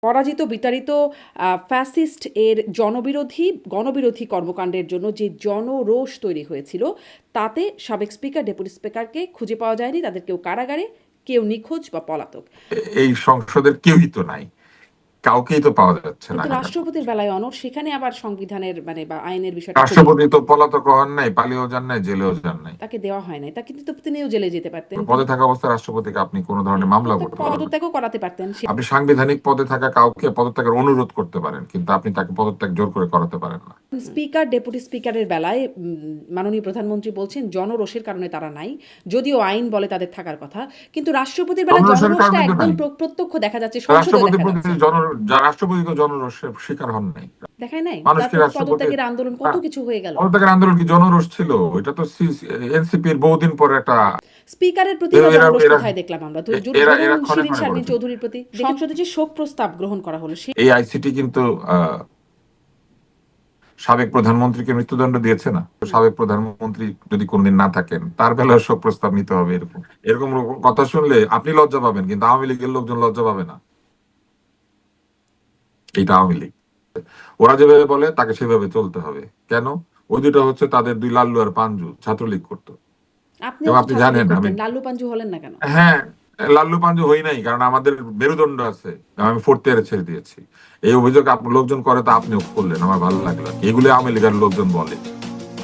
পরাজিত বিতাড়িত ফ্যাসিস্ট এর গণবিরোধী কর্মকাণ্ডের জন্য যে জনরোষ তৈরি হয়েছিল, তাতে সাবেক স্পিকার, ডেপুটি স্পিকারকে খুঁজে পাওয়া যায়নি। তাদের কেউ কারাগারে, কেউ নিখোঁজ বা পলাতক। এই সংসদের কেউই তো নাই, কাউকেই তো পাওয়া যাচ্ছে না। কিন্তু রাষ্ট্রপতির বেলায় অনর, সেখানে আবার সংবিধানের বা আইনের বিষয়টা খুবই, রাষ্ট্রপতি তো পলাতক হন নাই, পালিয়েও যান নাই, জেলেও যান নাই। তাকে দেওয়া হয় নাই। তা কিন্তু তো তিনিও জেলে যেতে পারতেন, পদে থাকা অবস্থায় রাষ্ট্রপতিকে আপনি কোনো ধরনের মামলা করতে পারবেন না। পদত্যাগও করাতে পারতেন। আপনি সাংবিধানিক পদে থাকা কাউকে পদত্যাগের অনুরোধ করতে পারেন, কিন্তু আপনি তাকে পদত্যাগ জোর করে করাতে পারেন না। স্পিকার, ডেপুটি স্পিকারের বেলায় মাননীয় প্রধানমন্ত্রী বলছেন জনরোষের কারণে তারা নাই, যদিও আইন বলে তাদের থাকার কথা। কিন্তু রাষ্ট্রপতির বেলায় জনরোষের জনরোষটা কারণে তো একদম নাই। প্রত্যক্ষ দেখা যাচ্ছে, সংসদে দেখা যাচ্ছে। রাষ্ট্রপতি তো জনরোষের শিকার হন নাই। দেখায় নাই? মানুষকে তারপর রাষ্ট্রপতি পদত্যাগের আন্দোলন কত কিছু হয়ে গেল। পদত্যাগের আন্দোলন কি জনরোষ ছিল? এটা তো এনসিপির বহুদিন পর একটা। স্পিকারের প্রতি বা এরা জনরোষ এরা কোথায় দেখলাম আমরা? তো এরা ধরুন এরা ক্ষণে শিরিন ক্ষণে শারমিন করেছে। চৌধুরীর প্রতি সংসদে যে শোক প্রস্তাব গ্রহণ করা হলো, এই আইসিটি কিন্তু সাবেক প্রধানমন্ত্রীকে মৃত্যুদণ্ড দিয়েছে না? তো সাবেক প্রধানমন্ত্রী যদি কোনদিন না থাকেন, তার বেলায় শোক প্রস্তাব নিতে হবে। এরকম এরকম কথা শুনলে আপনি লজ্জা পাবেন, কিন্তু আওয়ামী লীগের লোকজন লজ্জা পাবে না। এইটা আওয়ামী লীগ, ওরা যেভাবে বলে তাকে সেভাবে চলতে হবে। কেন? ওই দুটো হচ্ছে তাদের দুই লাল্লু আর পাঞ্জু, ছাত্রলীগ করতো। আপনিও এবং তো আপনি ছাত্রলীগ জানেন আমি, করতেন, লাল্লু পাঞ্জু হলেন না কেন? হ্যাঁ, লাল্লু পাঞ্জু হই নাই, কারণ আমাদের মেরুদণ্ড আছে। আমি 4th ইয়ারে ছেড়ে দিয়েছি। এই অভিযোগ লোকজন করে, তো আপনিও করলেন, আমার ভালো লাগলো। এগুলো আওয়ামী লীগের লোকজন বলে,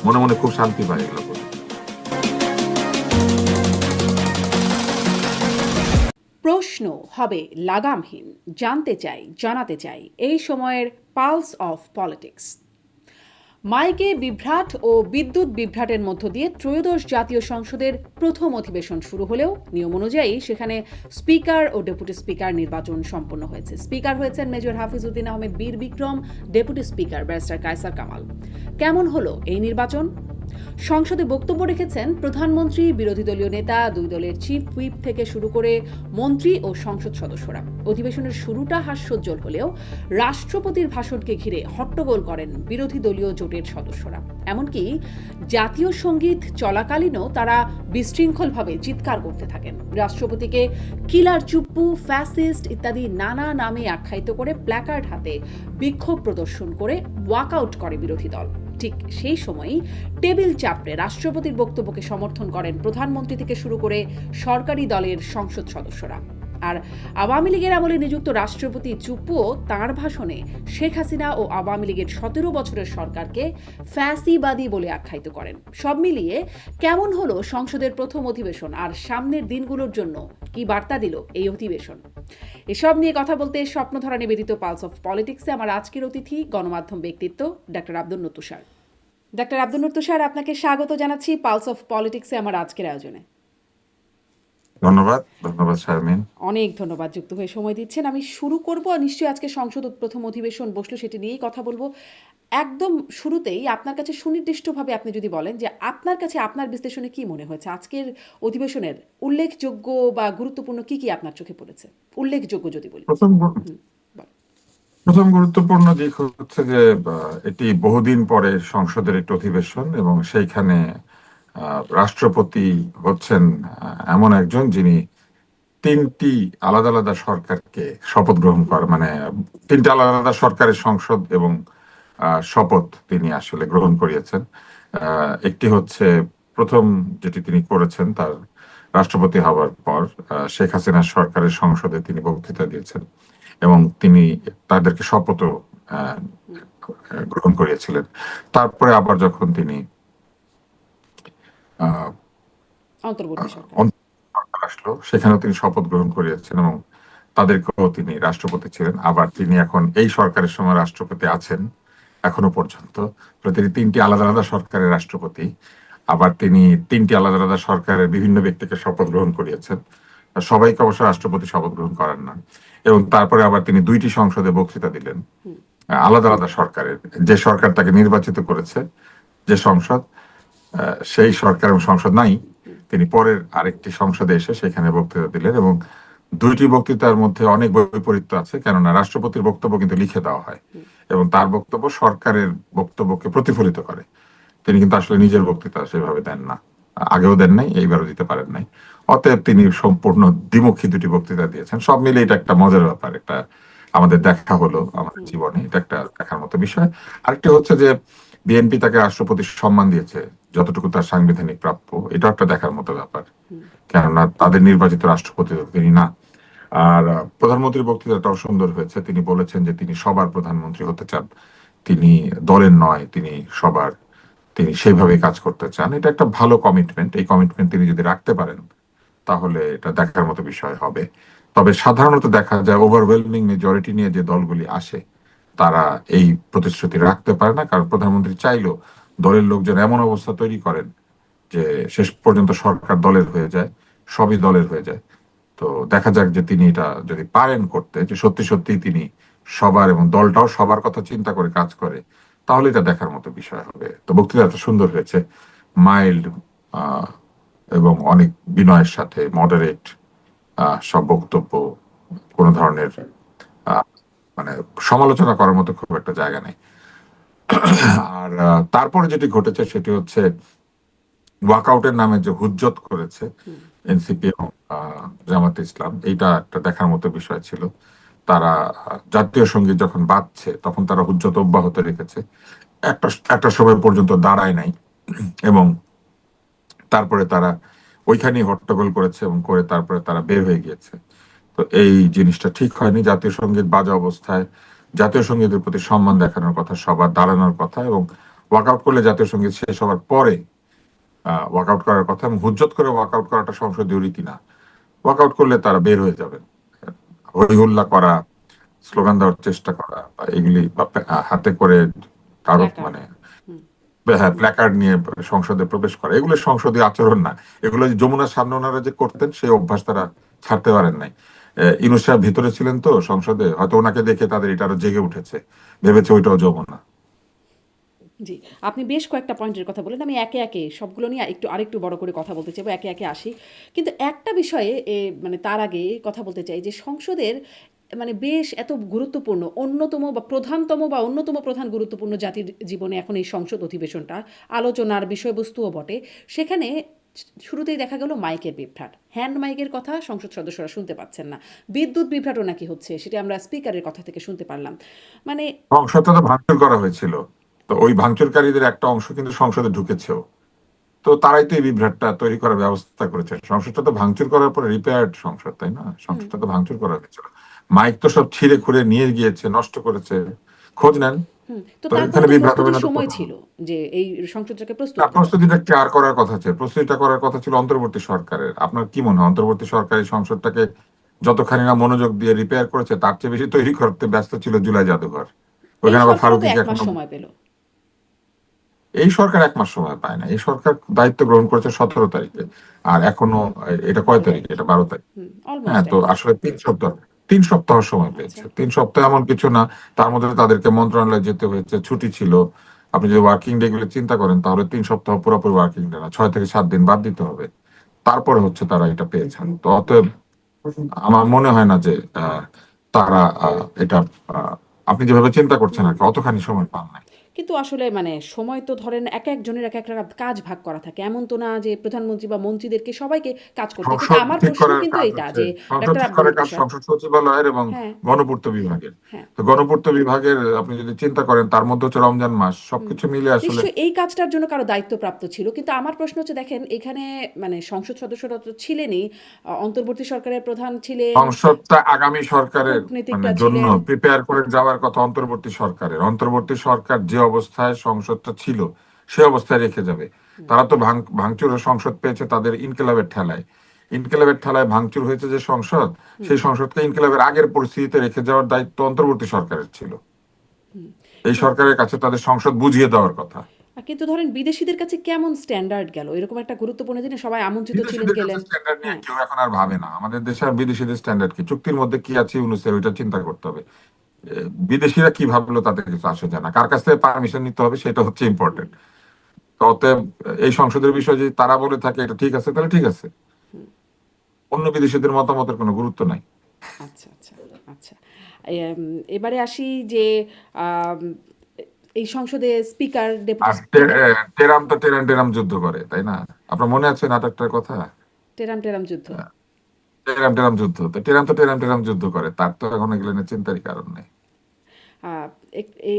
মনে মনে খুব শান্তি পায় এগুলো করে। প্রশ্ন হবে লাগামহীন, জানতে চাই, জানাতে চাই, এই সময়ের পালস অফ পলিটিক্স। মাইকে বিভ্রাট ও বিদ্যুৎ বিভ্রাটের মধ্য দিয়ে ত্রয়োদশ জাতীয় সংসদের প্রথম অধিবেশন শুরু হলেও নিয়ম অনুযায়ী সেখানে স্পিকার ও ডেপুটি স্পিকার নির্বাচন সম্পন্ন হয়েছে। স্পিকার হয়েছেন major Hafizuddin Ahmed Bir Bikram, deputy speaker barrister Kaiser Kamal. কেমন হলো এই নির্বাচন? সংসদে বক্তব্য রেখেছেন প্রধানমন্ত্রী, বিরোধী দলীয় নেতা, দুই দলের চিফ হুইপ থেকে শুরু করে মন্ত্রী ও সংসদ সদস্যরা। অধিবেশনের শুরুটা হাস্যোজ্জ্বল হলেও রাষ্ট্রপতির ভাষণকে ঘিরে হট্টগোল করেন বিরোধী দলীয় জোটের সদস্যরা। এমনকি জাতীয় সঙ্গীত চলাকালীনও তারা বিশৃঙ্খলভাবে চিৎকার করতে থাকেন। রাষ্ট্রপতিকে কিলার চুপ্পু, ফ্যাসিস্ট ইত্যাদি নানা নামে আখ্যায়িত করে প্ল্যাকার্ড হাতে বিক্ষোভ প্রদর্শন করে ওয়াকআউট করে বিরোধী দল। ঠিক সেই সময়ই টেবিল চাপড়ে রাষ্ট্রপতির বক্তব্যকে সমর্থন করেন প্রধানমন্ত্রী থেকে শুরু করে সরকারি দলের সংসদ সদস্যরা। আর আওয়ামী লীগের আমলে নিযুক্ত রাষ্ট্রপতি চুপ্পুও তাঁর ভাষণে শেখ হাসিনা ও আওয়ামী লীগের 17 বছরের সরকারকে ফ্যাসিবাদী বলে আখ্যায়িত করেন। সব মিলিয়ে কেমন হলো সংসদের প্রথম অধিবেশন, আর সামনের দিনগুলোর জন্য কি বার্তা দিল এই অধিবেশন? এসব নিয়ে কথা বলতে স্বপ্নধারা নিবেদিত পালস অফ পলিটিক্সে আমার আজকের অতিথি, গণমাধ্যম ব্যক্তিত্ব ডাক্তার আব্দুল নূর তুষার। ডাক্তার আব্দুল নূর তুষার, আপনাকে স্বাগত জানাচ্ছি পালস অফ পলিটিক্সে আমার আজকের আয়োজনে। ধন্যবাদ। ধন্যবাদ শারমিন। অনেক ধন্যবাদ যুক্ত হয়ে সময় দিচ্ছেন। আমি শুরু করব, নিশ্চয়ই আজকে সংসদ প্রথম অধিবেশন বসলো, সেটি নিয়েই কথা বলবো। একদম শুরুতেই আপনার কাছে সুনির্দিষ্টভাবে আপনি যদি বলেন যে আপনার কাছে, আপনার বিশ্লেষণে কি মনে হয়েছে আজকের অধিবেশনের উল্লেখযোগ্য বা গুরুত্বপূর্ণ কি কি আপনার চোখে পড়েছে? উল্লেখযোগ্য যদি বলি। প্রথম গুরুত্বপূর্ণ দিক হচ্ছে যে এটি বহুদিন পরে সংসদের একটি অধিবেশন, এবং সেইখানে রাষ্ট্রপতি হচ্ছেন এমন একজন যিনি তিনটি আলাদা আলাদা সরকারকে শপথ গ্রহণ করে, মানে তিনটা আলাদা আলাদা সরকারের সংসদ এবং শপথ তিনি আসলে গ্রহণ করিয়েছেন। একটি হচ্ছে প্রথম যেটি তিনি করেছেন তার রাষ্ট্রপতি হওয়ার পর শেখ হাসিনার সরকারের সংসদে তিনি বক্তৃতা দিয়েছেন, এবং তিনি তাদেরকে শপথও গ্রহণ করিয়েছিলেন। তারপরে আবার যখন তিনি অন্তর্বর্তী সরকার আসলো, সেখানেও তিনি শপথ গ্রহণ করিয়েছেন, এবং তাদেরকেও তিনি রাষ্ট্রপতি ছিলেন। আবার তিনি এখন এই সরকারের সময় রাষ্ট্রপতি আছেন এখনো পর্যন্ত। তিনি তিনটি আলাদা আলাদা সরকারের রাষ্ট্রপতি। আবার তিনি তিনটি আলাদা আলাদা সরকারের বিভিন্ন ব্যক্তিকে শপথ গ্রহণ করিয়েছেন। সবাইকে অবশ্য রাষ্ট্রপতি শপথ গ্রহণ করেন না। এবং তারপরে আবার তিনি দুইটি সংসদে বক্তৃতা দিলেন আলাদা আলাদা সরকারের, যে সরকার তাকে নির্বাচিত করেছে, যে সংসদ, সেই সরকার এবং সংসদ নাই, তিনি পরের আরেকটি সংসদে এসে সেখানে বক্তৃতা দিলেন। এবং দুইটি বক্তৃতার মধ্যে অনেক বৈপরীত্য আছে, কেননা রাষ্ট্রপতির বক্তব্য কিন্তু লিখে দেওয়া হয় এবং তার বক্তব্য সরকারের বক্তব্যকে প্রতিফলিত করে। তিনি কিন্তু আসলে নিজের বক্তৃতা সেভাবে দেন না, আগেও দেন নাই, এইবারও দিতে পারেন নাই। অতএব তিনি সম্পূর্ণ দ্বিমুখী দুটি বক্তৃতা দিয়েছেন। সব মিলে এটা একটা মজার ব্যাপার, একটা আমাদের দেখা হলো আমাদের জীবনে, এটা একটা দেখার মতো বিষয়। আরেকটি হচ্ছে যে বিএনপি তাকে রাষ্ট্রপতির সম্মান দিয়েছে যতটুকু তার সাংবিধানিক প্রাপ্য, এটা একটা দেখার মতো ব্যাপার, কেননা তাদের নির্বাচিত রাষ্ট্রপতি তো তিনি না। আর প্রধানমন্ত্রীর বক্তৃতাটাও সুন্দর হয়েছে, তিনি বলেছেন যে তিনি সবার প্রধানমন্ত্রী হতে চান, তিনি দলের নয়, তিনি সবার, তিনি সেইভাবে কাজ করতে চান। এটা একটা ভালো কমিটমেন্ট, এই কমিটমেন্ট তিনি যদি রাখতে পারেন তাহলে এটা দেখার মতো বিষয় হবে। তবে সাধারণত দেখা যায় ওভারওয়েলমিং মেজরিটি নিয়ে যে দলগুলি আসে তারা এই প্রতিশ্রুতি রাখতে পারে না, কারণ প্রধানমন্ত্রী চাইলেও দলের লোকজন এমন অবস্থা তৈরি করেন যে শেষ পর্যন্ত সরকার দলের হয়ে যায়, সবই দলের হয়ে যায়। তো দেখা যাক যে তিনি এটা যদি পারেন করতে, যে সত্যি সত্যি তিনি সবার এবং দলটাও সবার কথা চিন্তা করে কাজ করে, তাহলে এটা দেখার মতো বিষয় হবে। তো বক্তৃতাটা সুন্দর হয়েছে, মাইল্ড এবং অনেক বিনয়ের সাথে মডারেট সব বক্তব্য, কোনো ধরনের আহ, মানে সমালোচনা করার মতো খুব একটা জায়গা নেই। আর তারপরে যেটি ঘটেছে সেটি হচ্ছে ওয়াকআউটের নামে যে হুজ্জত করেছে এনসিপি এবং জামাতে ইসলাম, এইটা একটা দেখার মতো বিষয় ছিল। তারা জাতীয় সঙ্গীত যখন বাজছে তখন তারা হুজ্জত অব্যাহত রেখেছে, একটা একটা সময় পর্যন্ত দাঁড়ায় নাই, এবং তারপরে তারা ওইখানেই হট্টগোল করেছে এবং করে তারপরে তারা বের হয়ে গিয়েছে। তো এই জিনিসটা ঠিক হয়নি। জাতীয় সঙ্গীত বাজা অবস্থায় জাতীয় সঙ্গীতের প্রতি সম্মান দেখানোর কথা, সবার দাঁড়ানোর কথা, এবং ওয়াকআউট করলে জাতীয় সঙ্গীত শেষ হওয়ার পরে ওয়াকআউট করার কথা, এবং হুজ্জত করে ওয়াকআউট করাটা সংসদীয় রীতি না। ওয়াকআউট করলে তারা বের হয়ে যাবেন। হই হুল্লা করা, স্লোগান দেওয়ার চেষ্টা করা, বা এগুলি বা হাতে করে কাগজ প্ল্যাকার্ড। মানে হ্যাঁ প্ল্যাকার্ড নিয়ে সংসদে প্রবেশ করা, এগুলো সংসদীয় আচরণ না। এগুলো যে যমুনার সামনে ওনারা যে করতেন সেই অভ্যাস তারা ছাড়তে পারেন নাই। ইউনূস সাহেব ভিতরে ছিলেন তো সংসদে, হয়তো ওনাকে দেখে তাদের এটা আরো জেগে উঠেছে, ভেবেছে ওইটাও যমুনা। জি, আপনি বেশ কয়েকটা পয়েন্টের কথা বললেন। আমি একে, একে সবগুলো নিয়ে আরেকটু বড় করে কথা বলতে চাইবো। একে, একে আসি। কিন্তু একটা বিষয়ে মানে তার আগে কথা বলতে চাই যে সংসদের মানে বেশ এত গুরুত্বপূর্ণ, অন্যতম বা প্রধানতম বা অন্যতম প্রধান গুরুত্বপূর্ণ জাতির জীবনে এখন এই সংসদ অধিবেশনটা আলোচনার বিষয়বস্তুও বটে। সেখানে শুরুতেই দেখা গেল মাইকের বিভ্রাট। হ্যান্ড মাইকের কথা সংসদ সদস্যরা শুনতে পাচ্ছেন না। বিদ্যুৎ বিভ্রাটও নাকি হচ্ছে, সেটা আমরা স্পিকারের কথা থেকে শুনতে পারলাম। মানে সংসদটা তো ভাঙচুর করা হয়েছিল, তো ওই ভাঙচুরকারীদের একটা অংশ কিন্তু সংসদে ঢুকেছেও। তো তারাই তো এই বিভ্রাটটা তৈরি করার ব্যবস্থা করেছে। সংসদটা তো ভাঙচুর করার পরে রিপেয়ার্ড সংসদ, তাই না? সংসদটা তো ভাঙচুর করা হয়েছিল, মাইক তো সব ছিঁড়ে খুঁড়ে নিয়ে গিয়েছে, নষ্ট করেছে। খোঁজ নেন, তো তো তারপরে এখানে তো বিভ্রাট হবে প্রস্তুতির না তো সময় কোনো। ছিল যে এই সংসদটাকে না, প্রস্তুত করার। প্রস্তুতিটা কার করার কথা ছিল? প্রস্তুতিটা করার কথা ছিল অন্তর্বর্তী সরকারের। আপনার কি মনে হয় অন্তর্বর্তী সরকার এই সংসদটাকে যতখানি না মনোযোগ দিয়ে রিপেয়ার করেছে, তার চেয়ে বেশি তৈরি করতে ব্যস্ত ছিল জুলাই জাদুঘর। এই ওখানে আবার সরকারও তো ফারুকীকে এক মাস এখনো, সময় পেল। এই সরকার এক মাস সময় পায় না। এই সরকার দায়িত্ব গ্রহণ করেছে 17 তারিখে, আর এখনো এটা কয় 12 তারিখে? তারিখ। এটা 12 তারিখ। হ্যাঁ, অলমোস্ট তো এক মাস। আসলে 3 সপ্তাহ, 3 সপ্তাহ সময় আচ্ছা। পেয়েছে। 3 সপ্তাহ এমন কিছু না, তার মধ্যে তাদেরকে মন্ত্রণালয়ে যেতে হয়েছে, ছুটি ছিল। আপনি যদি ওয়ার্কিং ডে গুলো চিন্তা করেন তাহলে 3 সপ্তাহ পুরোপুরি ওয়ার্কিং ডে না, 6 থেকে 7 দিন বাদ দিতে হবে। তারপরে হচ্ছে তারা এটা পেয়েছেন। তো অতএব আমার মনে হয় না যে তারা এটা আপনি যেভাবে চিন্তা করছেন আর কি, অতখানি সময় পান নাই। কিন্তু আসলে মানে সময় তো ধরেন এক একজনের এক এক কাজ ভাগ করা থাকে, এমন তো না যে প্রধানমন্ত্রী বা মন্ত্রীদেরকে সবাইকে কাজ করতে হয়। কিন্তু সংসদ আমার ঠিক প্রশ্ন করার কিন্তু কাজ এইটা হচ্ছে, যে সংসদ ডাক্তার ঠিক আব্দুল করার কাজ লতিফ সাহেব। সংসদ সচিবালয়ের এবং হ্যাঁ। গণপূর্ত বিভাগের। হ্যাঁ। তো গণপূর্ত বিভাগের আপনি যদি চিন্তা করেন তার মধ্যে হচ্ছে রমজান মাস, সবকিছু মিলে আসলে নিশ্চয়ই এই কাজটার জন্য কারো দায়িত্বপ্রাপ্ত ছিল, কিন্তু আমার প্রশ্ন হচ্ছে দেখেন এখানে মানে সংসদ সদস্যরা তো ছিলেনই, অন্তর্বর্তী সরকারের প্রধান ছিলেন, সংসদটা আগামী সরকারের মানে কূটনীতিকরা জন্য ছিলেন। প্রিপেয়ার করে যাওয়ার কথা অন্তর্বর্তী সরকারের। অন্তর্বর্তী সরকার যে অবস্থায় সংসদটা ছিল সে অবস্থায় রেখে যাবে। তারা তো ভাঙচুর সংসদ পেয়েছে তাদের ইনকিলাবের ঠেলায়। ইনকিলাবের ঠেলায় ভাঙচুর হয়েছে যে সংসদ, সেই সংসদকে ইনকিলাবের আগের পরিস্থিতিতে রেখে যাওয়ার দায়িত্ব অন্তর্বর্তী সরকারের ছিল। এই সরকারের কাছে তাদের সংসদ বুঝিয়ে দেওয়ার কথা। কিন্তু ধরেন বিদেশিদের কাছে কেমন স্ট্যান্ডার্ড গেল এরকম একটা গুরুত্বপূর্ণ জিনিস, সবাই আমন্ত্রিত ছিলেন, বিদেশিদের কাছে গেলেন। স্ট্যান্ডার্ড নিয়ে হ্যাঁ। কেউ এখন আর ভাবে না। আমাদের দেশে আর বিদেশিদের স্ট্যান্ডার্ড কি? চুক্তির মধ্যে কি আছে ইউনুসের, ওইটা চিন্তা করতে হবে। বিদেশিরা কি ভাবলো তাদের কিছু আসে যায় না, কার কাছ থেকে পারমিশন নিতে হবে সেটা হচ্ছে ইম্পর্টেন্ট। তো অতএব এই সংসদের বিষয়ে যদি তারা বলে থাকে এটা ঠিক আছে, তাহলে ঠিক আছে। অন্য বিদেশিদের মতামতের কোনো গুরুত্ব নাই। আচ্ছা, আচ্ছা, আচ্ছা। এবারে আসি যে আম, এই সংসদে স্পিকার, ডেপুটি আর স্পিকার। টেরাম তো টেরাম টেরাম যুদ্ধ করে, তাই না? আপনার মনে আছে নাটকটার কথা? টেরাম টেরাম যুদ্ধ। টেরাম টেরাম যুদ্ধ হতো, টেরাম তো টেরাম টেরাম যুদ্ধ করে, তার তো এখন এগুলো নিয়ে চিন্তারই কারণ নেই। আহ,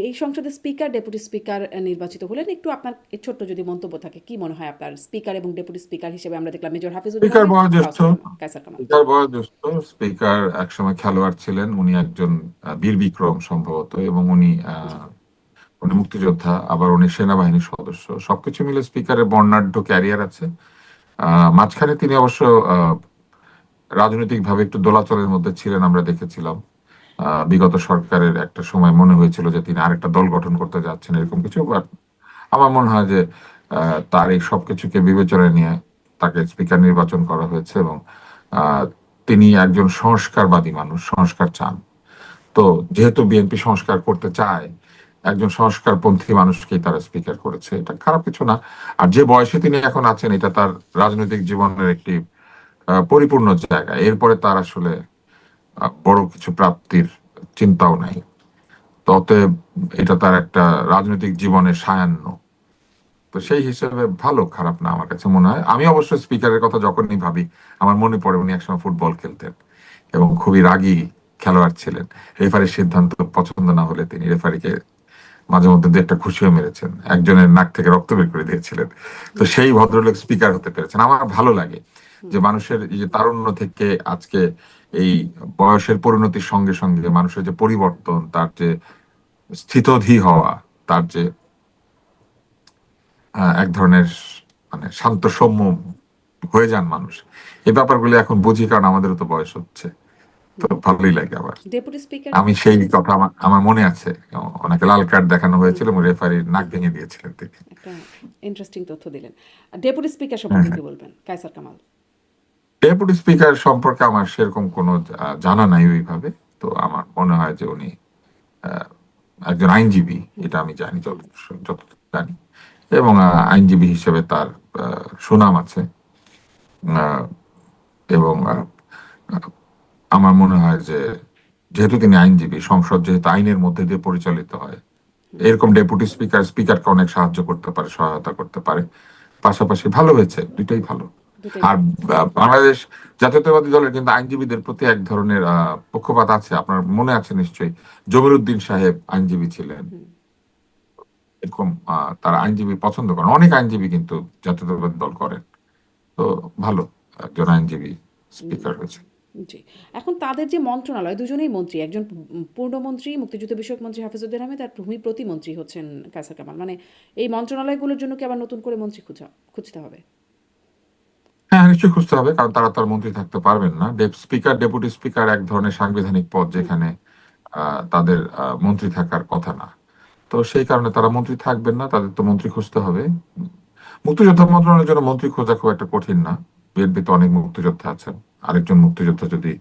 এই সংসদের স্পিকার ডেপুটি স্পিকার নির্বাচিত হলেন, একটু আপনার এই ছোট্ট যদি মন্তব্য থাকে, কি মনে হয় আপনার স্পিকার এবং ডেপুটি স্পিকার হিসেবে আমরা দেখলাম মেজর হাফিজুদ্দিন স্পিকার আহমেদ, বয়োজ্যেষ্ঠ, কায়সার কামাল। স্পিকার বয়োজ্যেষ্ঠ, স্পিকার একসময় খেলোয়াড় ছিলেন, উনি একজন বীর বিক্রম সম্ভবত, এবং জি। উনি মুক্তিযোদ্ধা, আবার উনি সেনাবাহিনীর সদস্য, সবকিছু মিলে স্পিকারের বর্ণাঢ্য ক্যারিয়ার আছে। মাঝখানে তিনি অবশ্য আহ, রাজনৈতিকভাবে একটু দোলাচলের মধ্যে ছিলেন, আমরা দেখেছিলাম। বিগত সরকারের একটা সময় মনে হয়েছিল যে তিনি আরেকটা দল গঠন করতে যাচ্ছেন, এরকম কিছু। বাট আমার মনে হয় যে তার এই সবকিছুকে বিবেচনায় নিয়ে তাকে স্পিকার নির্বাচন করা হয়েছে, এবং আহ, তিনি একজন সংস্কারবাদী মানুষ, সংস্কার চান। তো যেহেতু বিএনপি সংস্কার করতে চায়, একজন সংস্কারপন্থী মানুষকেই তারা স্পিকার করেছে, এটা খারাপ কিছু না। আর যে বয়সে তিনি এখন আছেন, এটা তার রাজনৈতিক জীবনের একটি পরিপূর্ণ জায়গা। এরপরে তার আসলে বড় কিছু প্রাপ্তির চিন্তাও নাই। তো অতএব এটা তার একটা রাজনৈতিক জীবনের সায়ান্ন। তো সেই হিসেবে ভালো, খারাপ না আমার কাছে মনে হয়। আমি অবশ্য স্পিকারের কথা যখনই ভাবি, আমার মনে পড়ে উনি একসময় ফুটবল খেলতেন এবং খুবই রাগী খেলোয়াড় ছিলেন। রেফারির সিদ্ধান্ত পছন্দ না হলে তিনি রেফারিকে মাঝে মধ্যে দু একটা খুশিও মেরেছেন, একজনের নাক থেকে রক্ত বের করে দিয়েছিলেন। তো সেই ভদ্রলোক স্পিকার হতে পেরেছেন, আমার ভালো লাগে যে মানুষের এই যে তারুণ্য থেকে আজকে এই বয়সের পরিণতির সঙ্গে সঙ্গে মানুষের যে পরিবর্তন, তার যে স্থিতধী হওয়া, তার যে এক ধরনের মানে শান্ত সৌম্য হয়ে যান মানুষ, এই ব্যাপারগুলো এখন বুঝি, কারণ আমাদেরও তো বয়স হচ্ছে। তো ভালোই লাগে আমার। Deputy speaker. আমি সেই কথা আমার মনে আছে, ওনাকে লাল কার্ড দেখানো হয়েছিল এবং রেফারির নাক ভেঙে দিয়েছিলেন তিনি। একটা ইন্টারেস্টিং তথ্য দিলেন। ডেপুটি স্পিকার হ্যাঁ, সম্পর্কে হ্যাঁ। কি বলবেন, কায়সার কামাল? ডেপুটি স্পিকার সম্পর্কে আমার সেরকম কোনো জানা নাই ওইভাবে। তো আমার মনে হয় যে উনি আহ, একজন আইনজীবী, এটা আমি জানি, যতটুকু জানি। এবং আইনজীবী হিসেবে তার সুনাম আছে। আহ, এবং আমার মনে হয় যে যেহেতু তিনি আইনজীবী, সংসদ যেহেতু আইনের মধ্যে দিয়ে পরিচালিত হয়, এরকম ডেপুটি স্পিকার স্পিকারকে অনেক সাহায্য করতে পারে, সহায়তা করতে পারে। পাশাপাশি ভালো হয়েছে, দুইটাই ভালো। দুটাই আর ভালো। বাংলাদেশ জাতীয়তাবাদী দলের কিন্তু আইনজীবীদের প্রতি এক ধরনের পক্ষপাত আছে, আপনার মনে আছে নিশ্চয়ই। জমির উদ্দিন সাহেব আইনজীবী ছিলেন, এরকম তারা আইনজীবী পছন্দ করেন, অনেক আইনজীবী কিন্তু জাতীয়তাবাদী দল করেন। তো ভালো, একজন আইনজীবী স্পিকার হয়েছে। জি। এখন তাদের যে মন্ত্রণালয়, দুজনেই মন্ত্রী, একজন পূর্ণমন্ত্রী মুক্তিযুদ্ধ বিষয়ক মন্ত্রী হাফিজুদ্দিন আহমেদ, আর ভূমি প্রতিমন্ত্রী হচ্ছেন কায়সার কামাল। মানে এই মন্ত্রণালয়গুলোর জন্য কি আবার নতুন করে মন্ত্রী খুঁজতে হবে? হ্যাঁ, নিশ্চয়ই খুঁজতে হবে, কারণ তারা তার মন্ত্রী থাকতে পারবেন না। স্পিকার ডেপুটি স্পিকার এক ধরনের সাংবিধানিক পদ, যেখানে তাদের মন্ত্রী থাকার কথা না। তো সেই কারণে তারা মন্ত্রী থাকবেন না, তাদের তো মন্ত্রী খুঁজতে হবে। মুক্তিযোদ্ধা মন্ত্রণালয়ের জন্য মন্ত্রী খোঁজা খুব একটা কঠিন না। বিএনপিতে অনেক মুক্তিযোদ্ধা আছেন, আরেকজন মুক্তিযোদ্ধা যদি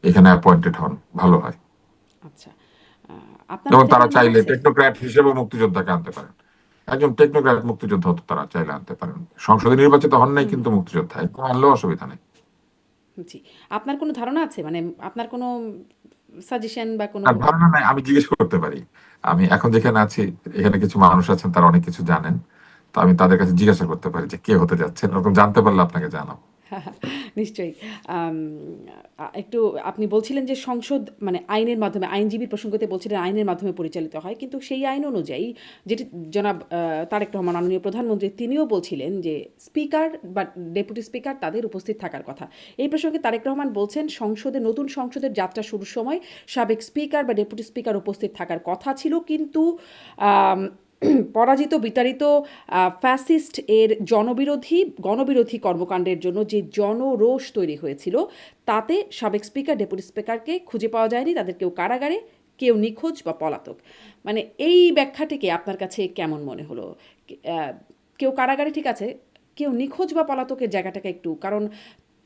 এখানে অ্যাপয়েন্টেড হন ভালো হয়। আচ্ছা। আপনার যেমন হাতে তারা কোনো নাম চাইলে আছে? টেকনোক্র্যাট হিসেবে মুক্তিযোদ্ধাকে আনতে পারেন, একজন টেকনোক্র্যাট মুক্তিযোদ্ধা হতে তারা চাইলে আনতে পারেন। সংসদে নির্বাচিত হন নাই কিন্তু মুক্তিযোদ্ধা, একদম আনলেও অসুবিধা নেই। জি। আপনার কোনো ধারণা আছে? মানে আপনার কোনো সাজেশন বা কোনো? আর ধারণা নাই, আমি জিজ্ঞেস করতে পারি। আমি এখন যেখানে আছি, এখানে কিছু মানুষ আছেন, তারা অনেক কিছু জানেন। তো আমি তাদের কাছে জিজ্ঞাসা করতে পারি যে কে হতে যাচ্ছেন, এরকম জানতে পারলে আপনাকে জানাবো। নিশ্চয়ই। আম, একটু আপনি বলছিলেন যে সংসদ মানে আইনের মাধ্যমে, আইনজীবীর প্রসঙ্গতে বলছিলেন আইনের মাধ্যমে পরিচালিত হয়, কিন্তু সেই আইন অনুযায়ী যেটি জনাব তারেক রহমান মাননীয় প্রধানমন্ত্রী তিনিও বলছিলেন যে স্পিকার বা ডেপুটি স্পিকার তাদের উপস্থিত থাকার কথা। এই প্রসঙ্গে তারেক রহমান বলছেন নতুন সংসদের যাত্রা শুরুর সময় সাবেক স্পিকার বা ডেপুটি স্পিকার উপস্থিত থাকার কথা ছিল, কিন্তু আম, পরাজিত বিতাড়িত ফ্যাসিস্ট এর গণবিরোধী কর্মকাণ্ডের জন্য যে জনরোষ তৈরি হয়েছিল, তাতে সাবেক স্পিকার ডেপুটি স্পিকারকে খুঁজে পাওয়া যায়নি, তাদের কেউ কারাগারে, কেউ নিখোঁজ বা পলাতক। মানে এই ব্যাখ্যাটিকে আপনার কাছে কেমন মনে হলো? আহ, কেউ কারাগারে ঠিক আছে, কেউ নিখোঁজ বা পলাতকের জায়গাটাকে একটু, কারণ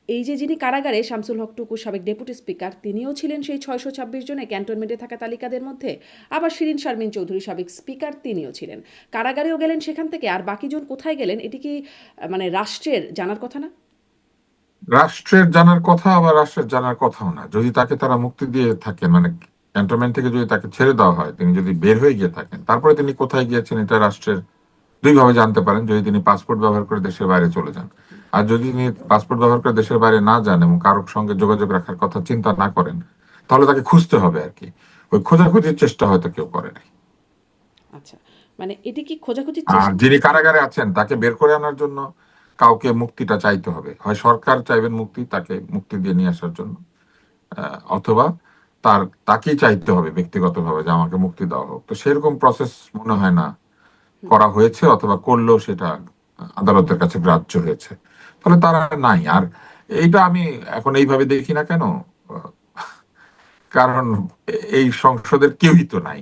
এই যে যিনি কারাগারে, শামসুল হক টুকু সাবেক ডেপুটি স্পিকার, তিনিও ছিলেন সেই 626 জনে ক্যান্টনমেন্টে থাকা তালিকাদের মধ্যে। আবার শিরিন শারমিন চৌধুরী সাবেক স্পিকার, তিনিও ছিলেন কারাগারেও গেলেন সেখান থেকে। আর বাকিজন কোথায় গেলেন, এটি কি মানে রাষ্ট্রের জানার কথা না? রাষ্ট্রের জানার কথা, আবার রাষ্ট্রের জানার কথাও না। যদি তাকে তারা মুক্তি দিয়ে থাকেন, মানে ক্যান্টনমেন্ট থেকে যদি তাকে ছেড়ে দেওয়া হয়, তিনি যদি বের হয়ে গিয়ে থাকেন, তারপরে তিনি কোথায় গিয়েছেন এটা রাষ্ট্রের দুইভাবে জানতে পারেন। যদি তিনি পাসপোর্ট ব্যবহার করে দেশের বাইরে চলে যান, আর যদি তিনি পাসপোর্ট ব্যবহার করে দেশের বাইরে না যান এবং কারোর সঙ্গে যোগাযোগ রাখার কথা চিন্তা না করেন, তাহলে তাকে খুঁজতে হবে আর কি। ওই খোঁজাখুঁজির চেষ্টা হয়তো কেউ করে নাই। আচ্ছা, মানে এটি কি খোঁজাখুঁজির আর চেষ্টা? যিনি কারাগারে আছেন তাকে বের করে আনার জন্য কাউকে মুক্তিটা চাইতে হবে, হয় সরকার চাইবেন মুক্তি, তাকে মুক্তি দিয়ে নিয়ে আসার জন্য, অথবা তাকেই চাইতে হবে ব্যক্তিগতভাবে যে আমাকে মুক্তি দেওয়া হোক। তো সেরকম প্রসেস মনে হয় না হুম, করা হয়েছে, অথবা করলেও সেটা আদালতের কাছে গ্রাহ্য হয়েছে। ফলে তারা নাই। আর এইটা আমি এখন এইভাবে দেখি না কেন, কারণ এই সংসদের কেউই তো নাই,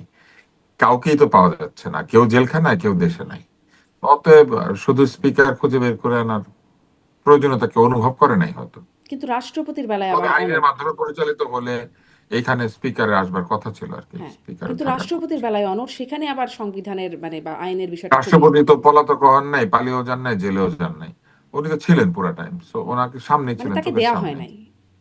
কাউকেই তো পাওয়া যাচ্ছে না, কেউ জেলখানায় কেউ দেশে নাই। অতএব শুধু স্পিকার খুঁজে বের করে আনার প্রয়োজনীয়তা কেউ অনুভব করে নাই হয়তো। কিন্তু রাষ্ট্রপতির বেলায় তবে আবার আইনের অনড়। মাধ্যমে পরিচালিত হলে এইখানে স্পিকারের আসবার কথা ছিল আর কি, হ্যাঁ, স্পিকারের কিন্তু থাকার কথা রাষ্ট্রপতির ছিল। বেলায় অনড়, সেখানে আবার সংবিধানের মানে বা আইনের বিষয়টা খুবই। রাষ্ট্রপতি তো পলাতক হন নাই, পালিয়েও যান নাই, জেলেও যান নাই। উনি তো ছিলেন পুরা টাইম, সো ওনাকে সামনে মানে ছিলেন, তাকে চোখের দেয়া হয় সামনে। নাই,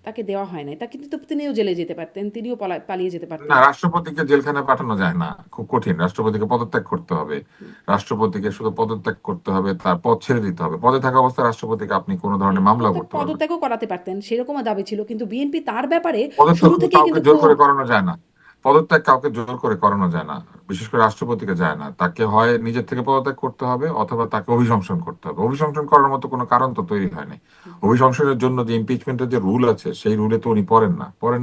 তাকে দেওয়া হয় নাই, তা কিন্তু তো তিনিও জেলে যেতে পারতেন, তিনিও পালিয়ে যেতে না, পারতেন। রাষ্ট্রপতিকে জেলখানায় পাঠানো যায় না, খুব কঠিন। রাষ্ট্রপতিকে পদত্যাগ করতে হবে। হুম, রাষ্ট্রপতিকে শুধু পদত্যাগ করতে হবে, তার পদ ছেড়ে দিতে হবে। পদে থাকা অবস্থায় রাষ্ট্রপতিকে আপনি কোনো হ্যাঁ, ধরনের মামলা করতে পারবেন না। পদত্যাগও করাতে পারতেন, সেরকমও দাবি ছিল, কিন্তু বিএনপি তার ব্যাপারে পদত্যাগ শুরু থেকেই কাউকে কিন্তু জোর খুব। করে করানো যায় না। পদত্যাগ কাউকে জোর করে করানো যায় না, বিশেষ করে রাষ্ট্রপতিকে যায় না। তাকে হয় নিজের থেকে পদত্যাগ করতে হবে, অথবা তাকে অভিশংসন করতে হবে। অভিশংসন করার মতো কোনো কারণ তো তৈরি হয়নি। অভিশংসনের জন্য যে ইমপিচমেন্টের যে রুল আছে, সেই রুলে তো উনি পড়েন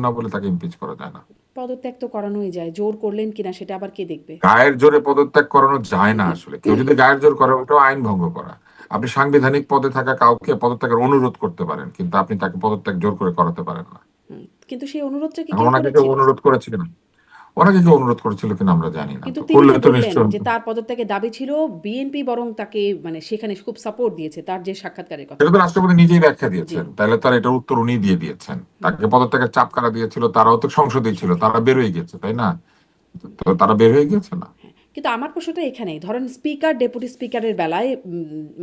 না বলে তাকে ইমপিচ করা যায় না। পদত্যাগ তো করানোই যায়, জোর করলেন কিনা সেটা আবার কে দেখবে? গায়ের জোরে পদত্যাগ করানো যায় না আসলে। কেউ যদি গায়ের জোর করে, ওটাও আইন ভঙ্গ করা। আপনি সাংবিধানিক পদে থাকা কাউকে পদত্যাগের অনুরোধ করতে পারেন, কিন্তু আপনি তাকে পদত্যাগ জোর করে করাতে পারেন না। হুম, কিন্তু সেই অনুরোধটা কি এখন কেউ ওনাকে কেউ করেছিল? অনুরোধ করেছিল না, ওনাকে কেউ অনুরোধ করেছিল কিনা আমরা জানি না, কিন্তু তো তিনি করলে তো তো বললেন নিশ্চয়। যে তার পদত্যাগের দাবি ছিল, বিএনপি বরং তাকে মানে সেখানে খুব সাপোর্ট দিয়েছে, তার যে সাক্ষাৎকারের কথা। এটা তো রাষ্ট্রপতি নিজেই ব্যাখ্যা জি। দিয়েছেন, তাহলে তার এটার উত্তর উনি দিয়ে দিয়েছেন। হুম, তাকে পদত্যাগের চাপ কারা দিয়েছিল? তারাও তো সংসদেই ছিল, সংসদ। তারা বের হয়ে গেছে, তাই না? তো তারা বের হয়ে গেছে না। হ্যাঁ, কিন্তু আমার প্রশ্নটা এখানেই, ধরেন স্পিকার ডেপুটি স্পিকারের বেলায়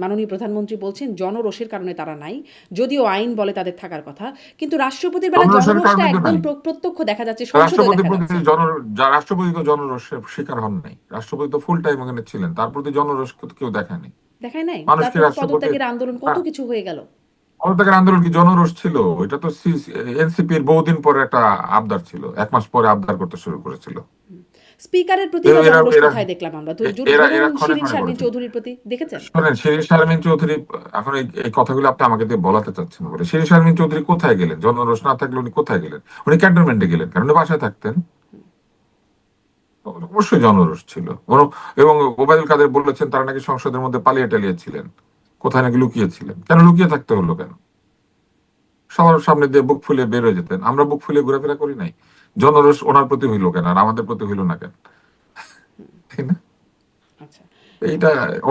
মাননীয় প্রধানমন্ত্রী বলছেন জনরোষের কারণে তারা নাই, যদিও আইন বলে তাদের থাকার কথা, কিন্তু রাষ্ট্রপতির বেলায় জনরোষের জনরোষটা কারণে তো একদম নাই। প্রত্যক্ষ দেখা যাচ্ছে, সংসদেও রাষ্ট্রপতির দেখা প্রতি যাচ্ছে। রাষ্ট্রপতি তো জনরোষের শিকার হন নাই। রাষ্ট্রপতি তো ফুল টাইম ওখানে ছিলেন, তার প্রতি জনরোষ কেউ দেখায়নি। দেখায় নাই, মানুষকে তারপর রাষ্ট্রপতি পদত্যাগের আন্দোলন কত কিছু হয়ে গেল। পদত্যাগের আন্দোলন কি জনরোষ ছিল? এটা তো এনসিপির বহুদিন পরে একটা আবদার ছিল, 1 মাস পরে আবদার করতে শুরু করেছিল। স্পিকারের প্রতি বা এরা এরা জনরোষ এরা কোথায় দেখলাম আমরা? এরা ধরুন এরা ক্ষণে শিরীন ক্ষণে শারমিন করেছিল। চৌধুরীর প্রতি দেখেছেন? শোনেন, শিরীন শারমিন চৌধুরী, এখন এই কথাগুলো আপনি আমাকে দিয়ে বলাতে চাচ্ছেন বলে, শিরীন শারমিন চৌধুরী কোথায় গেলেন? জনরোষ না থাকলে উনি কোথায় গেলেন? উনি ক্যান্টনমেন্টে গেলেন, কারণ উনি বাসায় থাকতেন। অবশ্যই জনরোষ ছিল। এবং ওবায়দুল কাদের বলেছেন তারা নাকি সংসদের মধ্যে পালিয়ে টালিয়ে ছিলেন, কোথায় নাকি লুকিয়ে ছিলেন। কেন লুকিয়ে থাকতে হলো কেন? সবার সামনে দিয়ে বুক ফুলিয়ে বের হয়ে যেতেন। আমরা বুক ফুলিয়ে ঘোরাফেরা করি নাই? জনরোষ ওনার প্রতি হইলো কেন, আর আমাদের প্রতি হইলো না কেন? তাই না? আচ্ছা। এইটা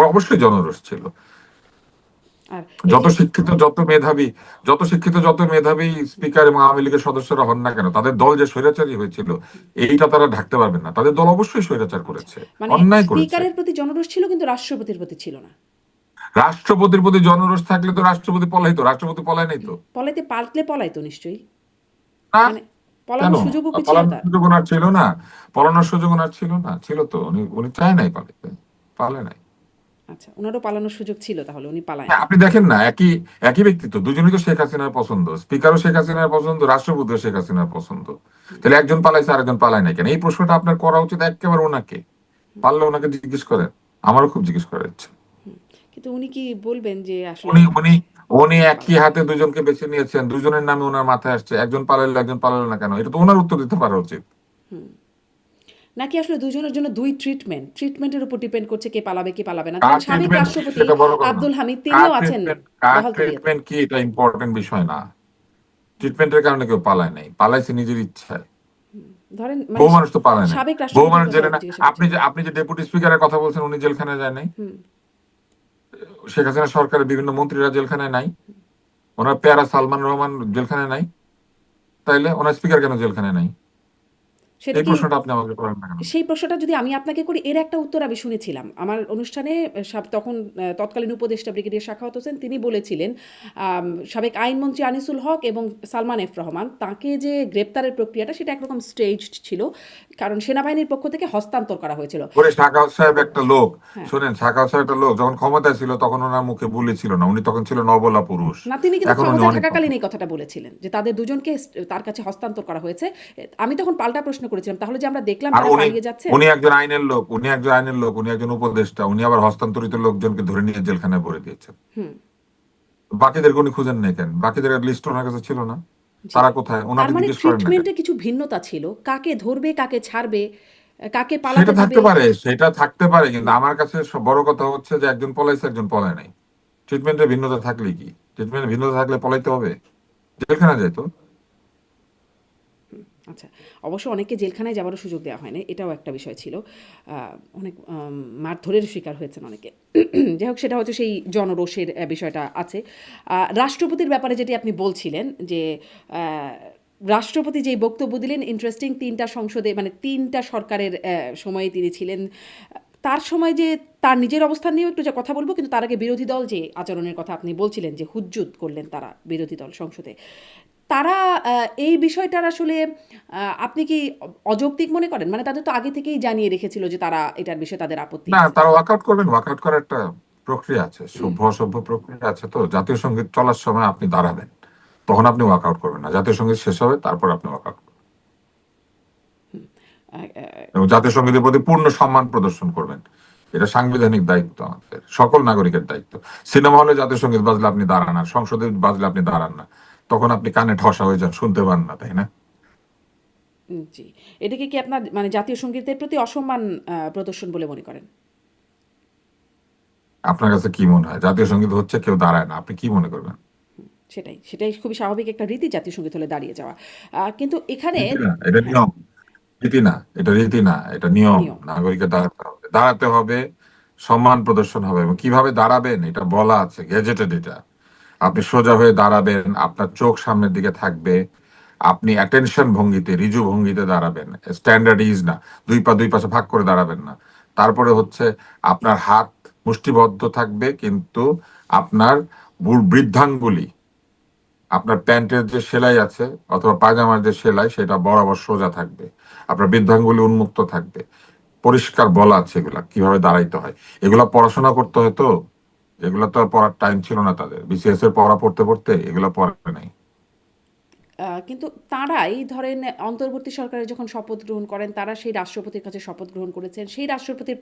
অবশ্যই জনরোষ ছিল। আর এই যত যে শিক্ষিত যত মেধাবী স্পিকার এবং আওয়ামী লীগের সদস্যরা হন না কেন, তাদের দল যে স্বৈরাচারী হয়েছিল, এইটা তারা ঢাকতে পারবেন না। তাদের দল অবশ্যই স্বৈরাচার আচ্ছা, করেছে, মানে অন্যায় করেছে। স্পিকারের প্রতি জনরোষ ছিল কিন্তু রাষ্ট্রপতির প্রতি ছিল না। রাষ্ট্রপতির প্রতি জনরোষ থাকলে তো রাষ্ট্রপতি পলাইতো, রাষ্ট্রপতি পলায় নাই তো। পলাইতে পারলে পলাইতো নিশ্চয়ই। না, মানে কেন? পলানোর সুযোগও কি ছিল পলানোর তার? সুযোগ ওনার ছিল না? পলানোর সুযোগ ওনার ছিল না? ছিল তো। উনি উনি চায় নাই পালাইতে, পালে নাই। আচ্ছা, ওনারও পালানোর সুযোগ ছিল, তাহলে উনি পালায় হ্যাঁ, নাই। আপনি দেখেন না, একই একই ব্যক্তিত্ব, দুজনই তো শেখ হাসিনার পছন্দ। স্পিকারও শেখ হাসিনার পছন্দ, রাষ্ট্রপতিও শেখ হাসিনার পছন্দ। তাহলে একজন পালাইছে আরেকজন পালায় নাই কেন? এই প্রশ্নটা আপনার করা উচিত একেবারে ওনাকে। পারলে ওনাকে জিজ্ঞেস করেন। আমারও খুব জিজ্ঞেস করার ইচ্ছে। কিন্তু উনি কি বলবেন যে আসলে উনি উনি উনি একই পালায়? হাতে দুজনকে বেছে নিয়েছেন, দুজনের নামে ওনার মাথায় আসছে, একজন পালাইলো একজন পালালো না কেন? এটা তো ওনার উত্তর দিতে পারা উচিত। নাকি আসলে দুজনের জন্য দুই ট্রিটমেন্টের উপর ডিপেন্ড করছে কে পালাবে কি পালাবে না? কার ধরেন সাবেক ট্রিটমেন্ট কি রাষ্ট্রপতি সেটা বড় কথা না। আব্দুল হামিদ, তিনিও আছেন কার বহালতবিয়াতে। ট্রিটমেন্ট কি এটা ইম্পর্টেন্ট বিষয় না। ট্রিটমেন্টের কারণে কেউ পালায় নাই, পালাইছে নিজের ইচ্ছায়। ধরেন মানে বহু মানুষ তো পালায় নাই। সাবেক বহু রাষ্ট্রপতির মানুষ কথা জেলে না। জিজ্ঞাসা করছি। আপনি যে ডেপুটি স্পিকারের কথা বলছেন, উনি জেলখানায় যায় নাই? শেখ হাসিনা সরকারের বিভিন্ন মন্ত্রীরা জেলখানায় নাই? ওনার পেয়ারা সালমান রহমান জেলখানায় নাই? তাইলে ওনার স্পিকার কেন জেলখানায় নাই? সেটা এই কি প্রশ্নটা আপনি আমাকে করেন না কেন? সেই প্রশ্নটা যদি আমি আপনাকে করি, এর একটা উত্তর আমি শুনেছিলাম আমার অনুষ্ঠানে। তখন তৎকালীন উপদেষ্টা ব্রিগেডিয়ার সাখাওয়াত হোসেন তিনি বলেছিলেন, সাবেক আইনমন্ত্রী আনিসুল হক এবং সালমান এফ রহমান তাকে যে গ্রেপ্তারের প্রক্রিয়াটা সেটা একরকম স্টেজড ছিল, কারণ সেনাবাহিনীর পক্ষ থেকে হস্তান্তর করা হয়েছিল। ওরে সাখাওয়াত সাহেব একটা লোক, হ্যাঁ, শোনেন, সাখাওয়াত সাহেব একটা লোক যখন ক্ষমতায় ছিল তখন ওনার মুখে বুলি ছিল না, উনি তখন ছিল নবলা পুরুষ। না, তিনি কিন্তু এখন উনি ক্ষমতায় অনেক থাকাকালীন এই কথাটা বলেছিলেন যে তাদের দুজনকে তার কাছে হস্তান্তর করা হয়েছে। আমি তখন পাল্টা প্রশ্ন করেছিলাম, তাহলে যে আমরা দেখলাম আর তারা উনি পালিয়ে যাচ্ছেন। উনি একজন আইনের লোক, উনি একজন আইনের লোক, উনি একজন উপদেষ্টা, উনি আবার হস্তান্তরিত লোকজনকে ধরে নিয়ে জেলখানায় ভরে দিয়েছেন। হুম। বাকিদেরকে উনি খুঁজেন নাই কেন? বাকিদের লিস্ট ওনার কাছে ছিল না? জি। তারা কোথায়? তার ওনাকে মানে জিজ্ঞেস করেন না কেন? ট্রিটমেন্টে কিছু ভিন্নতা ছিল। কাকে ধরবে, কাকে ছাড়বে, কাকে সেটা পালাতে থাকতে দিবে। পারে, সেটা থাকতে পারে, কিন্তু হুম, আমার কাছে বড় কথা হচ্ছে যে একজন পলাইছে, একজন পলায় নাই। ট্রিটমেন্টের ভিন্নতা থাকলে কি? ট্রিটমেন্টের ভিন্নতা থাকলে পলাইতে হবে? জেলখানা যায় তো। আচ্ছা। অবশ্য অনেককে জেলখানায় যাবারও সুযোগ দেওয়া হয়নি। এটাও একটা বিষয় ছিল। অনেক মারধরের শিকার হয়েছেন অনেকে। যাই হোক, সেটা হচ্ছে সেই জনরোষের বিষয়টা আছে। রাষ্ট্রপতির ব্যাপারে যেটি আপনি বলছিলেন যে, আ রাষ্ট্রপতি যেই বক্তব্য দিলেন ইন্টারেস্টিং, ৩ টা সংসদে মানে ৩ টা সরকারের সময়ে তিনি ছিলেন। তার সময় যে তার নিজের অবস্থান নিয়েও একটু কথা বলব, কিন্তু তার আগে বিরোধী দল যে আচরণের কথা আপনি বলছিলেন যে হুজ্জত করলেন তারা বিরোধী দল সংসদে। তারা এই বিষয়টার আসলে আপনি কি অযৌক্তিক মনে করেন? মানে তাদের তো আগে থেকেই জানিয়ে রেখেছিল যে তারা এটার বিষয়ে তাদের আপত্তি না, আছে। তারা ওয়াকআউট করবেন, ওয়াকআউট করার একটা প্রক্রিয়া আছে, সভ্য অসভ্য প্রক্রিয়া আছে। তো জাতীয় সঙ্গীত চলার সময় আপনি দাঁড়াবেন, তখন আপনি ওয়াকআউট করবেন না। জাতীয় সঙ্গীত শেষ হবে, তারপর আপনি ওয়াকআউট করবেন আ আ এবং জাতীয় সঙ্গীতের প্রতি পূর্ণ সম্মান প্রদর্শন করবেন। এটা সাংবিধানিক দায়িত্ব, আমাদের সকল নাগরিকের দায়িত্ব। সিনেমা হলে জাতীয় সঙ্গীত বাজলে আপনি দাঁড়ান, আর সংসদে বাজলে আপনি দাঁড়ান না, তখন আপনি কানে ঠসা হয়ে যান, শুনতে পান না, তাই না? জি। এটাকে কি আপনার মানে জাতীয় সঙ্গীতের প্রতি অসম্মান প্রদর্শন বলে মনে করেন? আপনার কাছে কি মনে হয় জাতীয় সঙ্গীত হচ্ছে কেউ দাঁড়ায় না? আপনি কি মনে করবেন? সেটাই খুবই স্বাভাবিক একটা রীতি জাতীয় সঙ্গীত হলে দাঁড়িয়ে যাওয়া। কিন্তু এখানে রীতি না, এটা হ্যাঁ, নিয়ম। রীতি না, এটা রীতি না, এটা নিয়ম। নিয়ম। নাগরিকের দাঁড়াতে হবে, দাঁড়াতে হবে, সম্মান প্রদর্শন হবে। এবং কিভাবে দাঁড়াবেন এটা বলা আছে, গেজেটেড এটা। আপনি সোজা হয়ে দাঁড়াবেন, আপনার চোখ সামনের দিকে থাকবে, আপনি অ্যাটেনশন ভঙ্গিতে, ঋজু ভঙ্গিতে দাঁড়াবেন, স্ট্যান্ডার্ড ইজ না, দুই পা দুই পাশে ভাগ করে দাঁড়াবেন না। তারপরে হচ্ছে আপনার হাত মুষ্টিবদ্ধ থাকবে, কিন্তু আপনার বৃদ্ধাঙ্গুলি, আপনার প্যান্টের যে সেলাই আছে অথবা পায়জামার যে সেলাই সেটা বরাবর সোজা থাকবে, আপনার বৃদ্ধাঙ্গুলি উন্মুক্ত থাকবে। পরিষ্কার বলা আছে এগুলা কিভাবে দাঁড়াইতে হয়। এগুলা পড়াশোনা করতে হয় তো, এগুলা তো আর পড়ার টাইম ছিল না তাদের। বিসিএস এর পড়া পড়তে পড়তে এগুলা পড়ে নাই। কিন্তু তারাই ধরেন অন্তর্বর্তী সরকারের যখন শপথ গ্রহণ করেন, তারা সেই রাষ্ট্রপতির কাছে শপথ গ্রহণ করেছেন। সেই রাষ্ট্রপতির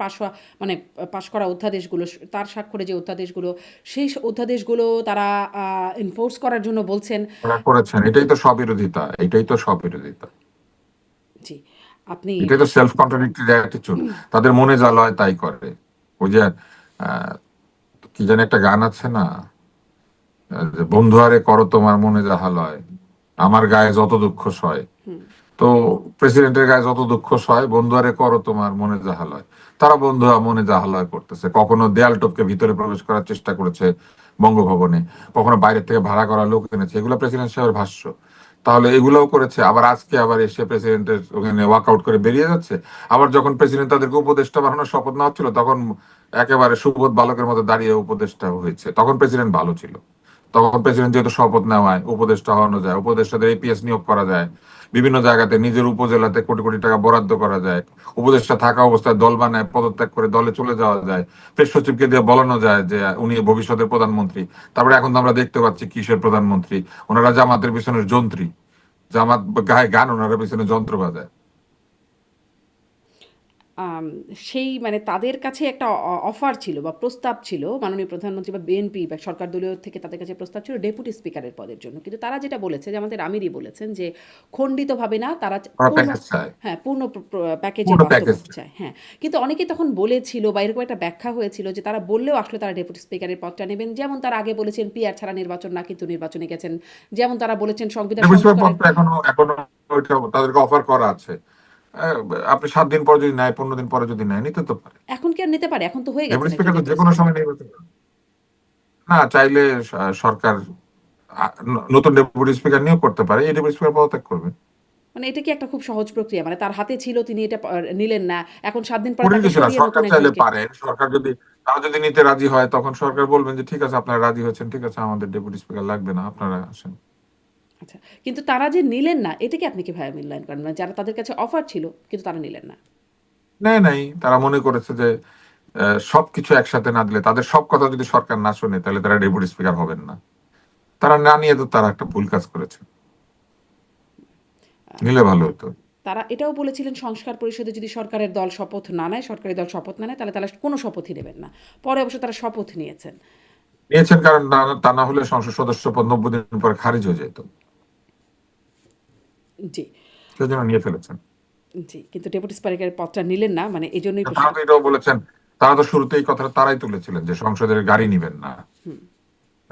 মানে পাশ করা অধ্যাদেশগুলো, তার স্বাক্ষরে যে অধ্যাদেশগুলো, সেই অধ্যাদেশগুলো তারা এনফোর্স করার জন্য বলছেন। ওরা করেছেন, এটাই তো স্ববিরোধিতা, এটাই তো স্ববিরোধিতা, জি, আপনি এটাই তো সেলফ কন্ট্রাডিক্টরি অ্যাটিচিউড। তাদের মনে যা লয় তাই করে। ওই যে আহ, কি জানি একটা গান আছে না, যে বন্ধু আরে করো তোমার মনে যাহা লয়, আমার গায়ে যত দুঃখ সয়। তো প্রেসিডেন্টের গায়ে যত দুঃখ সয়, বন্ধুয়ারে করো তোমার মনে যাহালয়। তারা বন্ধুয়া মনে যাহালয় করতেছে। কখনো দেয়াল টপকে ভিতরে প্রবেশ করার চেষ্টা করেছে বঙ্গভবনে, কখনো বাইরে থেকে ভাড়া করা লোক এনেছে, এগুলো প্রেসিডেন্ট সাহেবের ভাষ্য। তাহলে এগুলোও করেছে, আবার আজকে আবার এসে প্রেসিডেন্টের ওখানে ওয়াকআউট করে বেরিয়ে যাচ্ছে। আবার যখন প্রেসিডেন্ট তাদেরকে উপদেষ্টা বানানোর শপথ নেওয়া ছিল, তখন একেবারে সুবোধ বালকের মতো দাঁড়িয়ে উপদেষ্টা হয়েছে। তখন প্রেসিডেন্ট ভালো ছিল। তখন প্রেসিডেন্ট যেহেতু শপথ নেওয়ায় উপদেষ্টা হওয়ানো যায়, উপদেষ্টাদের এপিএস নিয়োগ করা যায়, বিভিন্ন জায়গাতে নিজের উপজেলাতে কোটি কোটি টাকা বরাদ্দ করা যায়, উপদেষ্টা থাকা অবস্থায় দল বানায় পদত্যাগ করে দলে চলে যাওয়া যায়, প্রেস সচিবকে দিয়ে বলানো যায় যে উনি ভবিষ্যতের প্রধানমন্ত্রী। তারপরে এখন তো আমরা দেখতে পাচ্ছি কিসের প্রধানমন্ত্রী, ওনারা জামাতের পিছনের যন্ত্রী, জামাত গায়ে গান, ওনারা পিছনে যন্ত্র বাজায়। আম সেই মানে তাদের কাছে একটা অফার ছিল বা প্রস্তাব ছিল মাননীয় প্রধানমন্ত্রী বা বিএনপি বা সরকার দলীয় থেকে তাদের কাছে প্রস্তাব ছিল ডেপুটি স্পিকারের পদের জন্য। কিন্তু তারা যেটা বলেছে যে আমাদের আমিরই বলেছেন যে খণ্ডিতভাবে না, তারা ওরা পূর্ণ, প্যাকেজ চায়, হ্যাঁ, পূর্ণ প্যাকেজে পুরো প্যাকেজ বাস্তবায়ন চায়। হ্যাঁ। কিন্তু অনেকেই তখন বলেছিল বা এরকম একটা ব্যাখ্যা হয়েছিল যে তারা বললেও আসলে তারা ডেপুটি স্পিকারের পদটা নেবেন। যেমন তারা আগে বলেছেন পিআর ছাড়া নির্বাচন না, কিন্তু নির্বাচনে গেছেন। যেমন তারা বলেছেন সংবিধান সংস্কারের। পদটা এখনো এখনো ওইটা তাদেরকে অফার করা আছে। আহ, আপনি 7 দিন পরে যদি নেয়, 15 দিন পরে যদি নেয়, নিতে তো পারে। এখন কি আর নিতে পারে? এখন তো হয়ে গেছেন ডেপুটি একজন স্পিকার তো যে ডেপুটি কোনো স্পিকার। সময় নির্বাচন করে। না চাইলে সরকার নতুন ডেপুটি স্পিকার নিয়োগ করতে পারে, এই ডেপুটি স্পিকার পদত্যাগ করবে। মানে এটা কি একটা খুব সহজ প্রক্রিয়া? মানে তার হাতে ছিল, তিনি এটা নিলেন না। এখন ৭ দিন পরে কঠিন তাকে কিছু না, সরিয়ে নতুন সরকার চাইলে একজনকে। পারে। সরকার যদি, তারা যদি নিতে রাজি হয় তখন সরকার বলবেন যে ঠিক আছে আপনারা রাজি হয়েছেন, ঠিক আছে আমাদের ডেপুটি স্পিকার লাগবে না, আপনারা আসেন। আচ্ছা। কিন্তু তারা যে নিলেন না, এটাকে আপনি কিভাবে মূল্যায়ন করেন? মানে যারা তাদের কাছে অফার ছিল কিন্তু তারা নিলেন না। নেয় নাই, তারা মনে করেছে যে সবকিছু একসাথে না দিলে, তাদের সব কথা যদি সরকার না শোনে তাহলে তারা ডেপুটি স্পিকার হবেন না। তারা না নিয়ে তো তারা একটা ভুল কাজ করেছে, আ নিলে ভালো হতো। তারা এটাও বলেছিলেন সংস্কার পরিষদে যদি সরকারের দল শপথ না নেয়, সরকারি দল শপথ না নেয়, তাহলে তারা কোনো শপথই নেবেন না। পরে অবশ্য তারা শপথ নিয়েছেন। নিয়েছেন কারণ তা না হলে সংসদ সদস্য পদ 90 দিন পরে খারিজ হয়ে যেত, জি, সেজন্য নিয়ে ফেলেছেন। জি। কিন্তু ডেপুটি স্পিকারের পদটা নিলেন না। মানে এজন্যই তারা প্রশ্ন। তো এটাও বলেছেন, তারা তো শুরুতে এই কথাটা তারাই তুলেছিলেন যে সংসদের গাড়ি নিবেন না,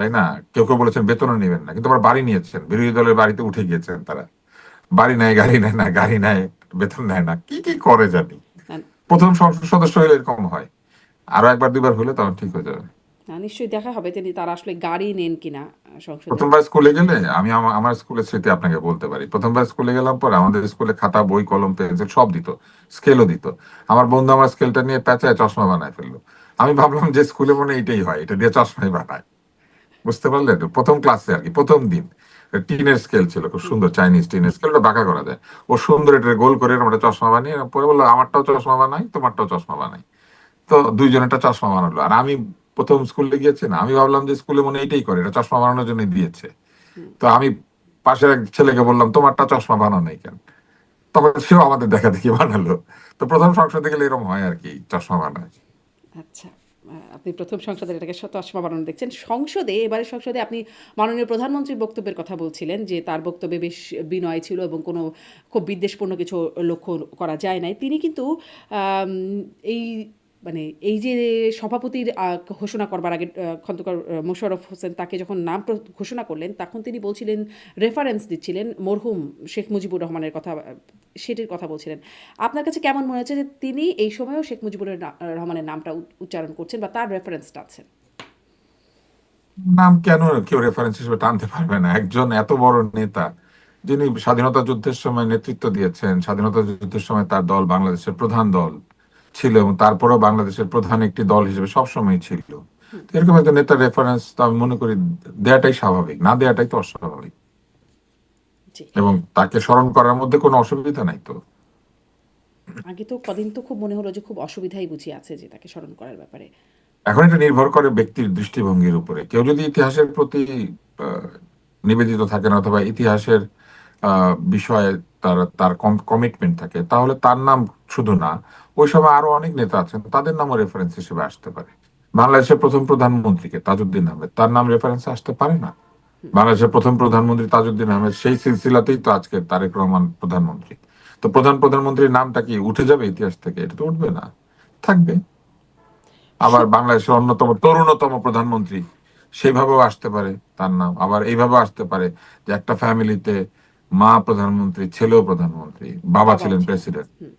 তাই না? কেউ কেউ বলেছেন বেতনও নিবেন না, কিন্তু আবার বাড়ি নিয়েছেন, বিরোধী দলের বাড়িতে উঠে গিয়েছেন তারা। বাড়ি নেয়, গাড়ি নেয় না, গাড়ি নেয়, বেতন নেয় না, কি কি করে জানি। না, প্রথম সংসদ সদস্য হলে এরকম হয়, আরো একবার দুইবার হলে তখন ঠিক হয়ে যাবে। না, নিশ্চয়ই দেখা হবে তিনি তারা আসলে গাড়ি নেন কিনা সংসদে। প্রথমবার স্কুলে গেলে আমি আমার স্কুলের স্মৃতি আপনাকে বলতে পারি। প্রথমবার স্কুলে গেলাম পরে আমাদের স্কুলে খাতা, বই, কলম, পেন্সিল সব দিত, স্কেলও দিত। আমার বন্ধু আমার স্কেলটা নিয়ে পেঁচায় চশমা বানায় ফেললো। আমি ভাবলাম যে স্কুলে মনে হয় এটাই হয়, এটা দিয়ে চশমাই বানায়। বুঝতে পারলে তো, প্রথম ক্লাসে আর কি, প্রথম দিন। টিনের স্কেল ছিল, খুব হুম, সুন্দর চাইনিজ টিনের স্কেল, ওটা বাঁকা করা যায়। ও সুন্দর এটা গোল করে আমরা চশমা বানিয়ে পরে বললো আমারটাও চশমা বানাই, তোমারটাও চশমা বানাই। তো দুইজন একটা চশমা বানালো, আর আমি প্রথম স্কুলে গিয়েছি না, আমি ভাবলাম যে স্কুলে মনে হয় এটাই করে, এটা চশমা বানানোর জন্য দিয়েছে। হুম। তো আমি পাশের এক ছেলেকে বললাম তোমারটা চশমা বানানো নাই কেন? তখন সেও আমাদের দেখা দেখি বানালো। তো প্রথম সংসদে গেলে এরকম হয় আর কি, চশমা বানায়। আচ্ছা। আপনি প্রথম সংসদের এটাকে চশমা বানানো দেখছেন। সংসদে, এবারের সংসদে আপনি মাননীয় প্রধানমন্ত্রীর বক্তব্যের কথা বলছিলেন যে তার বক্তব্যে বেশ বিনয় ছিল এবং কোনো খুব বিদ্বেষপূর্ণ কিছু লক্ষ্য করা যায় নাই। তিনি কিন্তু আম এই মানে এই যে সভাপতির ঘোষণা করবার আগে খন্দকার মোশাররফ হোসেন তাকে যখন নাম ঘোষণা করলেন, তখন তিনি বলছিলেন, রেফারেন্স দিচ্ছিলেন মরহুম শেখ মুজিবুর রহমানের কথা, সেটির কথা বলছিলেন। আপনার কাছে কেমন মনে হচ্ছে যে তিনি এই সময়েও শেখ মুজিবুর রহমানের নামটা উচ্চারণ করছেন বা তার রেফারেন্সটা আছেন? নাম কেন কেউ রেফারেন্স হিসেবে টানতে পারবে না? একজন এত বড় নেতা, যিনি স্বাধীনতা যুদ্ধের সময় নেতৃত্ব দিয়েছেন, স্বাধীনতা যুদ্ধের সময় তার দল বাংলাদেশের প্রধান দল ছিল এবং তারপরেও বাংলাদেশের প্রধান একটি দল হিসেবে সবসময় ছিল। তো এরকম একটা নেতার রেফারেন্স তো আমি মনে করি দেয়াটাই স্বাভাবিক, না দেয়াটাই তো অস্বাভাবিক। জি। এবং তাকে স্মরণ করার মধ্যে কোনো অসুবিধা নাই তো। আগে তো কদিন তো খুব মনে হলো যে খুব অসুবিধাই বুঝি আছে যে তাকে স্মরণ করার ব্যাপারে। এখন এটা নির্ভর করে ব্যক্তির দৃষ্টিভঙ্গির উপরে। কেউ যদি ইতিহাসের প্রতি আহ, নিবেদিত থাকেন অথবা ইতিহাসের বিষয়ে তার তার কমিটমেন্ট থাকে, তাহলে তার নাম শুধু না, ওই সময় আরো অনেক নেতা আছেন তাদের নামও রেফারেন্স হিসেবে আসতে পারে। বাংলাদেশের প্রথম প্রধানমন্ত্রীকে তাজউদ্দিন আহমেদ, তার নাম রেফারেন্স আসতে পারে না? বাংলাদেশের প্রথম প্রধানমন্ত্রী তাজউদ্দিন আহমেদ, সেই সিলসিলাতেই তো আজকে তারেক রহমান প্রধানমন্ত্রী। তো প্রধানমন্ত্রীর নামটা কি উঠে যাবে ইতিহাস থেকে? এটা তো উঠবে না, থাকবে। আবার সুখ। বাংলাদেশের অন্যতম তরুণতম প্রধানমন্ত্রী, সেভাবেও আসতে পারে তার নাম। আবার এইভাবেও আসতে পারে যে একটা ফ্যামিলিতে মা প্রধানমন্ত্রী, ছেলেও প্রধানমন্ত্রী, বাবা বাবাও ছিলেন ছিলেন। প্রেসিডেন্ট। হুম।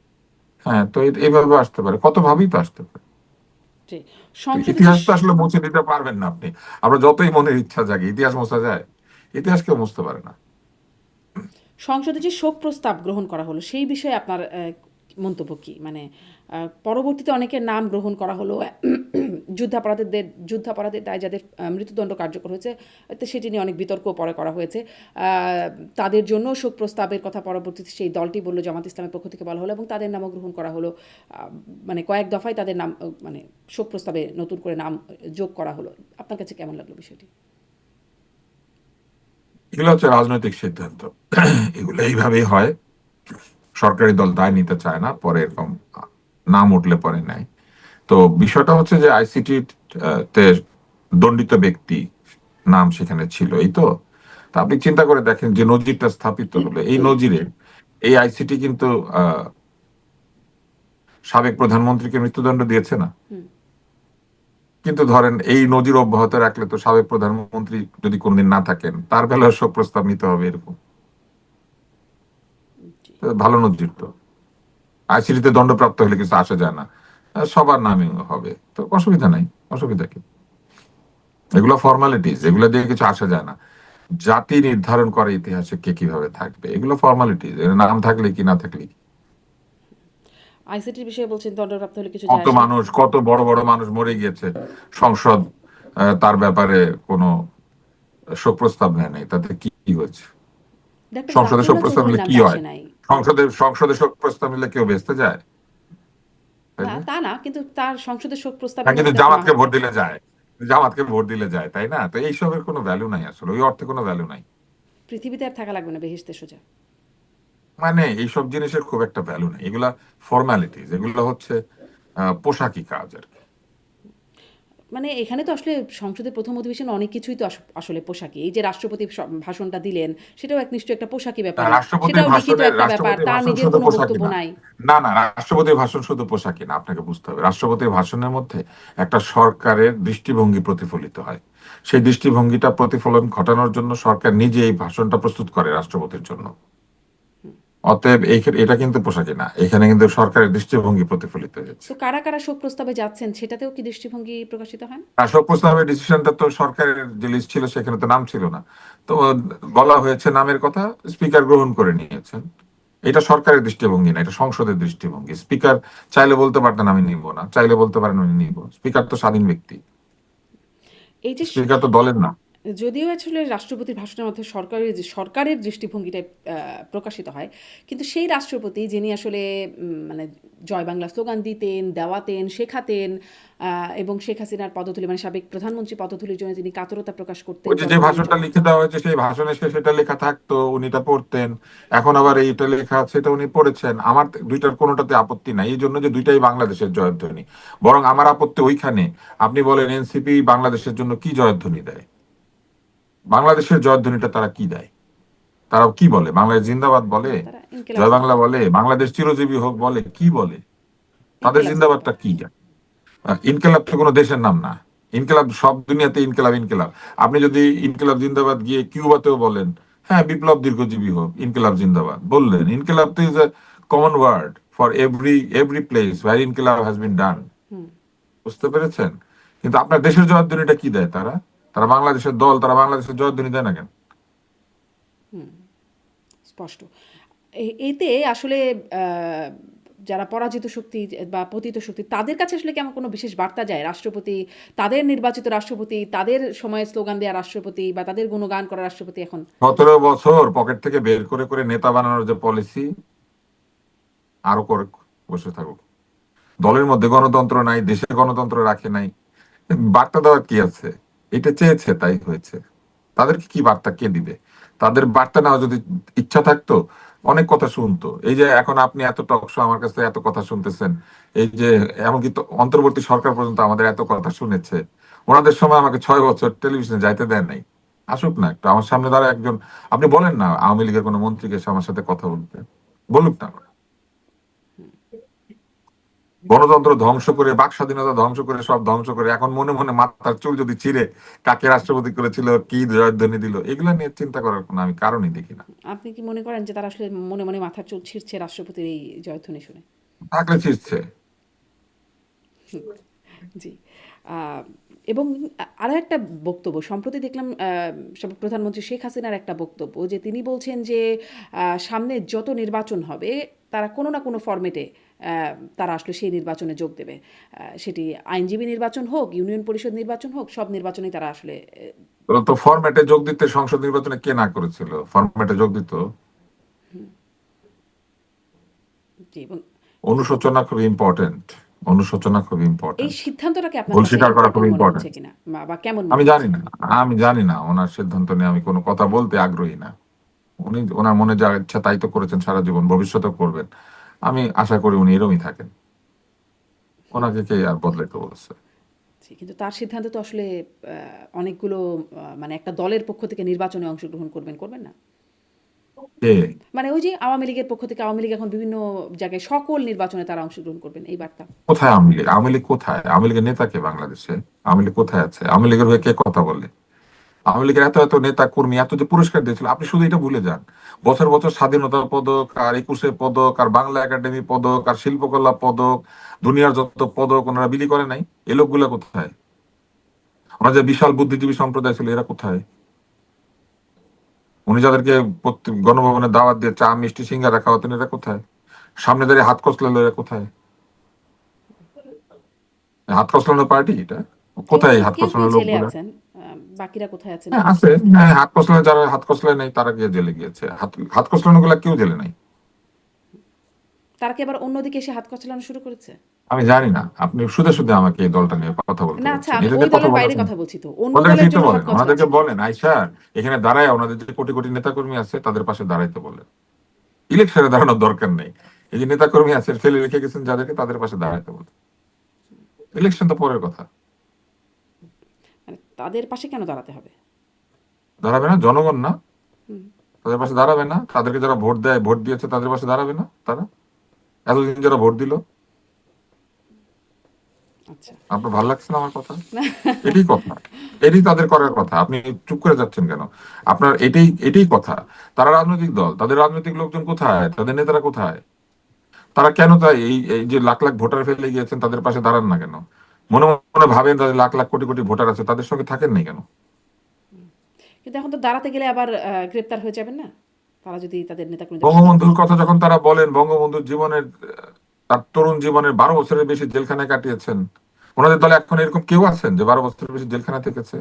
হ্যাঁ, তো এইভাবে আসতে পারে, কত ভাবেই তো আসতে পারে। জি। তো সংসদে যে ইতিহাস তো আসলে মুছে দিতে পারবেন না আপনি। আমরা যতই মনের ইচ্ছা জাগে, ইতিহাস মোছা যায়? ইতিহাস কেউ মুছতে পারে না। সংসদে যে শোক প্রস্তাব গ্রহণ করা হলো সেই বিষয়ে আপনার মন্তব্য কী? মানে পরবর্তীতে অনেকের নাম গ্রহণ করা হলো যুদ্ধাপরাধের দায় যাদের মৃত্যুদণ্ড কার্যকর হয়েছে, তো সেটি নিয়ে অনেক বিতর্কও পরে করা হয়েছে। তাদের জন্য শোক প্রস্তাবের কথা পরবর্তীতে সেই দলটি বলল, জামাত ইসলামের পক্ষ থেকে বলা হলো এবং তাদের নামও গ্রহণ করা হলো। মানে কয়েক দফায় তাদের নাম মানে শোক প্রস্তাবে নতুন করে নাম যোগ করা হলো। আপনার কাছে কেমন লাগলো বিষয়টি? এগুলো হচ্ছে রাজনৈতিক সিদ্ধান্ত। এগুলো এইভাবেই হয়। সরকারি দল দায় নিতে চায় না, পরে এরকম নাম উঠলে পরে নেয়। তো বিষয়টা হচ্ছে যে আইসিটি তে দণ্ডিত ব্যক্তি নাম সেখানে ছিল, এই তো। তা আপনি চিন্তা করে দেখেন যে নজিরটা স্থাপিত হলো, এই নজিরে এই আইসিটি কিন্তু আহ, সাবেক প্রধানমন্ত্রীকে মৃত্যুদণ্ড দিয়েছে না? হুম। কিন্তু ধরেন এই নজির অব্যাহত রাখলে তো সাবেক প্রধানমন্ত্রী যদি কোনদিন না থাকেন, তার বেলায় শোক প্রস্তাব নিতে হবে এরকম। জি। তো ভালো নজির তো। আইসিটিতে দণ্ডপ্রাপ্ত হলে কিছু আসা যায় না, সবার নামে হবে, তো অসুবিধা নাই। অসুবিধা কি? এগুলো ফর্মালিটিজ, এগুলো দিয়ে কিছু আসা যায় না। জাতি নির্ধারণ করে ইতিহাসে কে কিভাবে থাকবে, এগুলো ফর্মালিটি, নাম থাকলে কি না থাকলে কি। আইসিটির বিষয়ে বলছেন দণ্ডপ্রাপ্ত হলে কিছু যায় কত আসে না। মানুষ, কত বড় বড় মানুষ মরে গিয়েছে, সংসদ তার ব্যাপারে কোনো শোক প্রস্তাব নেয় নাই, তাতে কি কি হয়েছে? ডক্টর সংসদে শোক জাকিরুল্লাহ প্রস্তাব চৌধুরীর নিলে কি নামটা আসে হয়? নাই। সংসদে শোক প্রস্তাব নিলে কেউ বেঁচতে যায়? তাই না না? তা না, কিন্তু তার সংসদে শোক হ্যাঁ, প্রস্তাবের কিন্তু মধ্যে তো জামাতকে ভোট দিলে যায়, জামাতকে ভোট দিলে যায়, তাই না? তো এইসবের কোনো ভ্যালু নাই, আসলে ওই অর্থে কোনো ভ্যালু নাই। পৃথিবীতে আর থাকা লাগবে না, বেহেশতে সোজা। মানে এইসব জিনিসের খুব একটা ভ্যালু নেই, এগুলা ফর্মালিটিজ, এগুলো হচ্ছে পোশাকি কাজ আর কি। মানে এখানে তো আসলে সংসদের প্রথম অধিবেশনে অনেক কিছুই তো আসলে পোশাকি। এই যে রাষ্ট্রপতি ভাষণটা দিলেন, সেটাও নিশ্চয়ই একটা পোশাকি ব্যাপারই। সেটাও লিখিত একটা ব্যাপার, রাষ্ট্রপতির তার ভাষণ নিজের শুধু কোনো পোশাকি বক্তব্য না। নাই। না না, রাষ্ট্রপতির ভাষণ শুধু পোশাকি না, আপনাকে বুঝতে হবে রাষ্ট্রপতির ভাষণের মধ্যে একটা সরকারের দৃষ্টিভঙ্গি প্রতিফলিত হয়। সেই দৃষ্টিভঙ্গিটা প্রতিফলন ঘটানোর জন্য সরকার নিজে এই ভাষণটা প্রস্তুত করে রাষ্ট্রপতির জন্য। অতএব এটা কিন্তু পোশাকি না, এখানে কিন্তু সরকারের দৃষ্টিভঙ্গি প্রতিফলিত হয়েছে। তো কারা কারা শোক প্রস্তাবে যাচ্ছেন সেটাতেও কি দৃষ্টিভঙ্গি প্রকাশিত হয় না? শাসক প্রস্তাবের ডিসিশনটা তো সরকারের যে লিস্ট ছিল সেখানে তো নাম ছিল না। তো বলা হয়েছে নামের কথা, স্পিকার গ্রহণ করে নিয়েছেন। এটা সরকারের দৃষ্টিভঙ্গি না, এটা সংসদের দৃষ্টিভঙ্গি। স্পিকার চাইলে বলতে পারতেন আমি নিব না, চাইলে বলতে পারেন আমি নিব। স্পিকার তো স্বাধীন ব্যক্তি, এই যে স্পিকার তো দলের না। যদিও আসলে রাষ্ট্রপতির ভাষণের মধ্যে সরকারের দৃষ্টিভঙ্গিটা প্রকাশিত হয়, কিন্তু সেই রাষ্ট্রপতি যিনি আসলে মানে জয় বাংলা স্লোগান দিতেন, দেওয়াতেন, শেখাতেন, এবং শেখ হাসিনার পদতুলি মানে সাবেক প্রধানমন্ত্রী পদতুলির জন্য তিনি কাতরতা প্রকাশ করতেন ওই যে যে জনগণের ভাষণটা জন্য। লিখে দেওয়া হয়েছে সেই ভাষণে সেটা লেখা থাকতো, উনি এটা পড়তেন। এখন আবার এইটা লেখা আছে, এটা উনি পড়েছেন। আমার দুইটার কোনোটাতে আপত্তি নাই, এই জন্য যে দুইটাই বাংলাদেশের জয়ধ্বনি। বরং আমার আপত্তি ওইখানে, আপনি বলেন এনসিপি বাংলাদেশের জন্য কি জয়ধ্বনি দেয়? বাংলাদেশের জয়ধ্বনিটা তারা কি দেয়? তারা কি বলে? বাংলাদেশ জিন্দাবাদ বলে, তারা ইনকেলাব জয় বাংলা জিন্দাবাদ, বলে, বাংলাদেশ চিরজীবী হোক বলে, কি বলে? তাদের ইনকেলাব জিন্দাবাদটা জিন্দাবাদ। কি? ইনকেলাব তো কোনো দেশের নাম না। ইনকেলাব সব দুনিয়াতে ইনকেলাব ইনকেলাব। আপনি যদি ইনকেলাব জিন্দাবাদ গিয়ে কিউবাতেও বলেন, হ্যাঁ বিপ্লব দীর্ঘজীবী হোক, ইনকেলাব জিন্দাবাদ বললেন। ইনকেলাব তো is a common word for every place where ইনকেলাব হ্যাজ বিন ডান। বুঝতে পেরেছেন? কিন্তু আপনার দেশের জয়ধ্বনিটা কি দেয় তারা? তারা বাংলাদেশের দল, তারা বাংলাদেশের জয়ধ্বনি দেয় না কেন? স্পষ্ট। এতে আসলে আহ, যারা পরাজিত শক্তি বা পতিত শক্তি তাদের কাছে আসলে কেমন কোনো বিশেষ বার্তা যায়? রাষ্ট্রপতি, তাদের নির্বাচিত রাষ্ট্রপতি, তাদের সময়ে স্লোগান দেওয়া রাষ্ট্রপতি বা তাদের গুণগান করা রাষ্ট্রপতি এখন 17 বছর পকেট থেকে বের করে করে নেতা বানানোর যে পলিসি, আরো করে বসে থাকুক। দলের মধ্যে গণতন্ত্র নাই, দেশে গণতন্ত্র রাখে নাই, বার্তা দেওয়ার কি আছে? এটা চেয়েছে তাই হয়েছে। তাদেরকে কি বার্তা কে দিবে? তাদের বার্তা নেওয়া যদি ইচ্ছা থাকতো, অনেক কথা শুনতো। এই যে এখন আপনি এত টক শো আমার কাছে এত কথা শুনতেছেন, এই যে এমনকি তো অন্তর্বর্তী সরকার পর্যন্ত আমাদের এত কথা শুনেছে। ওনাদের সময় আমাকে 6 বছর টেলিভিশনে যাইতে দেয় নাই। আসুক না একটু আমার সামনে, দ্বারা একজন, আপনি বলেন না আওয়ামী লীগের কোনো মন্ত্রীকে এসে আমার সাথে কথা বলতে, বলুক না। গণতন্ত্র ধ্বংস করে, বাক স্বাধীনতা ধ্বংস করে, সব ধ্বংস করে এখন মনে মনে মাথার চুল যদি ছিঁড়ে কাকে রাষ্ট্রপতি করেছিল, কি জয়ধ্বনি দিল, এগুলা নিয়ে চিন্তা করার কোনো আমি কারণই দেখি না। আপনি কি মনে করেন যে তারা আসলে মনে মনে মাথার চুল ছিঁড়ছে রাষ্ট্রপতির এই জয়ধ্বনি শুনে? থাকলে ছিঁড়ছে। জি। আহ, এবং আরও একটা বক্তব্য সম্প্রতি দেখলাম, সাবেক প্রধানমন্ত্রী শেখ হাসিনার একটা বক্তব্য, যে তিনি বলছেন যে সামনে যত নির্বাচন হবে তারা কোনো না কোনো ফরম্যাটে তারা আসলে সেই নির্বাচনে যোগ দেবে। সেটি আইনজীবী নির্বাচন হোক, ইউনিয়ন পরিষদ নির্বাচন হোক, সব নির্বাচনেই তারা আসলে ওরা তো ফরম্যাটে যোগ দিতে, সংসদ নির্বাচনে কে না করেছিল ফরম্যাটে যোগ দিত? জি, এবং অনুশোচনা খুব ইম্পর্টেন্ট, অনুশোচনা খুব এই ইম্পর্টেন্ট। সিদ্ধান্তটাকে আপনার ভুল কাছে স্বীকার করা খুব ইম্পর্টেন্ট মনে হচ্ছে ইম্পর্টেন্ট। কিনা, বা কেমন আমি মনে জানি হচ্ছে? না, আমি জানি না ওনার সিদ্ধান্ত নিয়ে আমি কোনো কথা বলতে আগ্রহী না। উনি ওনার মনে যা ইচ্ছা তাই তো করেছেন সারা জীবন, ভবিষ্যতেও করবেন। আমি আশা করি উনি এরমই থাকেন। ওনাকে কে আর বদলাইতে বলেছে? জি, কিন্তু তার সিদ্ধান্ত তো আসলে অনেকগুলো মানে একটা দলের পক্ষ থেকে নির্বাচনে অংশগ্রহণ করবেন, করবেন না? কে? মানে ওই যে আওয়ামী লীগের পক্ষ থেকে, আওয়ামী লীগ এখন বিভিন্ন জায়গায় সকল নির্বাচনে তারা অংশগ্রহণ করবেন, এই বার্তা। কোথায় আওয়ামী লীগ? আওয়ামী লীগ কোথায়? আওয়ামী লীগের নেতা কে বাংলাদেশে? আওয়ামী লীগ কোথায় আছে? আওয়ামী লীগের হয়ে কে কথা বলে? আওয়ামী লীগের এত এত নেতা কর্মী এত যে পুরস্কার দিয়েছিল, আপনি শুধু এটা ভুলে যান। বছর বছর স্বাধীনতা পদক আর 21 পদক আর বাংলা একাডেমি পদক আর শিল্পকলা পদক, দুনিয়ার যত পদক ওনারা বিলি করে নাই। এই লোকগুলা কোথায়? ওনার যে বিশাল বুদ্ধিজীবী সম্প্রদায় ছিল, এরা কোথায়? উনি যাদেরকে গণভবনে দাওয়াত দিয়ে চা মিষ্টি সিঙ্গারা খাওয়াতেন, এরা কোথায়? সামনে দাঁড়িয়ে হাত কসলালো, এরা কোথায়? হাত কসলানো পার্টি এটা? কেউ কোথায় কেউ হাত কেউ কেউ কসলানো জেলে লোকগুলা? আছেন, বাকিরা কোথায় আছেন হ্যাঁ জানি না। আছে, হ্যাঁ হাত কসলানো, যারা হাত কসলায় নাই তারা গিয়ে জেলে গিয়েছে। হাত কসলানো গুলা কেউ জেলে নাই। তারা কি আবার অন্যদিকে এসে হাত কচলানো শুরু করেছে? আমি জানি না, আপনি শুধু শুধু আমাকে এই দলটা নিয়ে কথা বলতে না আচ্ছা, বলছেন, আমি এটা ওই নিয়ে কথা দলের বলার বাইরে কোনো- কথা বলছি, তো অন্য ওদেরকে দলের ফিরতে জন্য হাত বলেন, ওনাদেরকে কচলাচ্ছে কেন? বলেন আইসা এখানে দাঁড়ায়, ওনাদের যে কোটি কোটি নেতাকর্মী আছে তাদের পাশে দাঁড়াইতে বলেন। ইলেকশনে দাঁড়ানোর দরকার নেই, এই যে নেতাকর্মী আছে ফেলে রেখে গেছেন যাদেরকে, তাদের পাশে দাঁড়াইতে বলেন। ইলেকশন তো পরের কথা। মানে তাদের পাশে কেন দাঁড়াতে হবে? দাঁড়াবে না জনগণ না? হুম, তাদের পাশে দাঁড়াবে না? তাদেরকে যারা ভোট দেয়, ভোট দিয়েছে, তাদের পাশে দাঁড়াবে না তারা? এতদিন যারা ভোট দিল, আচ্ছা। আপনার ভালো লাগছে না আমার কথা? এটাই কথা, এটাই তাদের করার কথা। আপনি চুপ করে যাচ্ছেন কেন? আপনার এটাই এটাই কথা। তারা রাজনৈতিক দল, তাদের রাজনৈতিক লোকজন কোথায়, তাদের নেতারা কোথায়? তারা কেন তাই এই এই যে লাখ লাখ ভোটার ফেলে গিয়েছেন তাদের পাশে দাঁড়ান না কেন? মনে মনে ভাবেন তাদের লাখ লাখ কোটি কোটি ভোটার আছে, তাদের সঙ্গে থাকেন নাই কেন? কিন্তু এখন তো দাঁড়াতে গেলে আবার গ্রেপ্তার হয়ে যাবেন না, তারা যদি তাদের নেতাকর্মীদের পাশে দাঁড়াতে বঙ্গবন্ধুর চান? কথা যখন তারা বলেন, বঙ্গবন্ধুর জীবনের তার তরুণ জীবনের 12 বছরের বেশি জেলখানায় কাটিয়েছেন। ওনাদের দলে এখন এরকম কেউ আছেন যে 12 বছরের বেশি জেলখানা থেকেছে?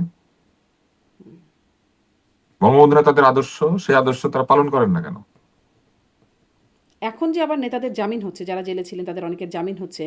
বঙ্গবন্ধুরা তাদের আদর্শ, সেই আদর্শ তারা পালন করেন না কেন? এখন যে আবার নেতাদের জামিন হচ্ছে, যারা জেলে ছিলেন তাদের অনেকের জামিন হচ্ছে।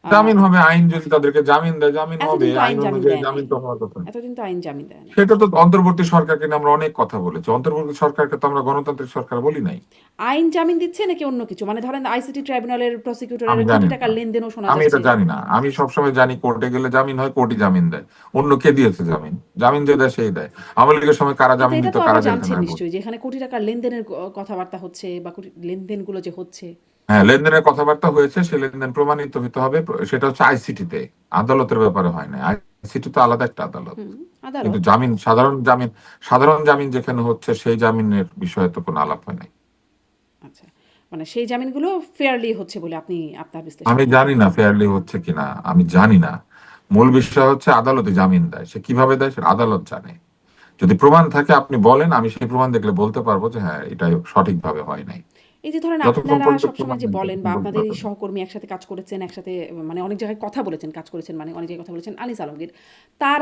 জামিন হবে, আইন যদি তাদেরকে জামিন দেয় জামিন হবে, এতদিন তো আইন আইন জামিন অনুযায়ী দেয় নাই, জামিন তো হওয়ার কথা। এতদিন তো আইন জামিন দেয় নাই। সেটা তো অন্তর্বর্তী সরকারকে নিয়ে আমরা অনেক কথা বলেছি, অন্তর্বর্তী সরকারকে তো আমরা গণতান্ত্রিক সরকার বলি নাই। আইন জামিন দিচ্ছে নাকি অন্য কিছু, মানে ধরেন আইসিটি ট্রাইব্যুনালের প্রসিকিউটরের আমি কোটি জানি টাকার না, লেনদেনও শোনা আমি এটা যাচ্ছে। জানি না। আমি সবসময় জানি কোর্টে গেলে জামিন হয়, কোর্টই জামিন দেয়। অন্য কে দিয়েছে জামিন? জামিন যে দেয় সেই দেয়। আওয়ামী লীগের সময় কারা কিন্তু জামিন এটা দিত, তো কারা আবার জানছেন জেলখানায় ভরত? নিশ্চয়ই যে এখানে কোটি টাকার লেনদেনের কথাবার্তা হচ্ছে, বা কোটি লেনদেনগুলো যে হচ্ছে। হ্যাঁ, লেনদেনের কথাবার্তা হয়েছে, সে লেনদেন প্রমাণিত হতে হবে। সেটা হচ্ছে আইসিটিতে, আদালতের ব্যাপারে হয় না। আইসিটি তো আলাদা একটা আদালত। হুম, কিন্তু আদালত। জামিন, সাধারণ জামিন যেখানে হচ্ছে, সেই জামিনের বিষয়ে তো কোনো আলাপ হয় নাই। আচ্ছা, মানে সেই জামিনগুলো ফেয়ারলি হচ্ছে বলে আপনি আপনার বিশ্লেষণ, আমি তাই তো? জানি না ফেয়ারলি হচ্ছে কিনা, আমি জানি না। মূল বিষয় হচ্ছে আদালতে জামিন দেয়, সে কিভাবে দেয় সেটা আদালত জানে। যদি প্রমাণ থাকে আপনি বলেন, আমি সেই প্রমাণ দেখলে বলতে পারবো যে হ্যাঁ এটা সঠিকভাবে হয় নাই। এই যে ধরেন যতক্ষণ আপনারা পর্যন্ত প্রমাণ সবসময় যে নেই বলেন, ততক্ষণ বা বলতে আপনাদের এই পারবেন না। সহকর্মী একসাথে কাজ করেছেন, একসাথে মানে অনেক জায়গায় কথা বলেছেন, কাজ করেছেন, মানে অনেক জায়গায় কথা বলেছেন, আনিস আলমগীর, তার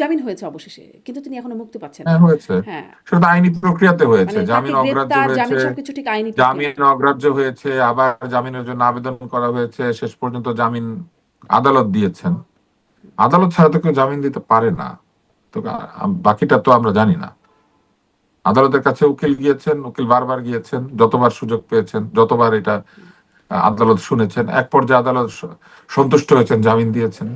জামিন হয়েছে অবশেষে, কিন্তু তিনি এখনো মুক্তি পাচ্ছেন হ্যাঁ না। হয়েছে, হ্যাঁ, সেটা তো আইনি প্রক্রিয়াতে হয়েছে। মানে তাকে জামিন অগ্রাহ্য গ্রেপ্তার, হয়েছে, জামিন সবকিছু ঠিক আইনি জামিন প্রক্রিয়াতে। অগ্রাহ্য হয়েছে, আবার জামিনের জন্য আবেদন করা হয়েছে, শেষ পর্যন্ত জামিন আদালত দিয়েছেন। আদালত ছাড়া তো কেউ জামিন দিতে পারে না। তো বাকিটা তো আমরা জানি না। আদালতের কাছে উকিল গিয়েছেন, উকিল বারবার গিয়েছেন, যতবার সুযোগ পেয়েছেন, যতবার এটা আদালত শুনেছেন, এক পর্যায়ে আদালত সন্তুষ্ট হয়েছেন, জামিন দিয়েছেন।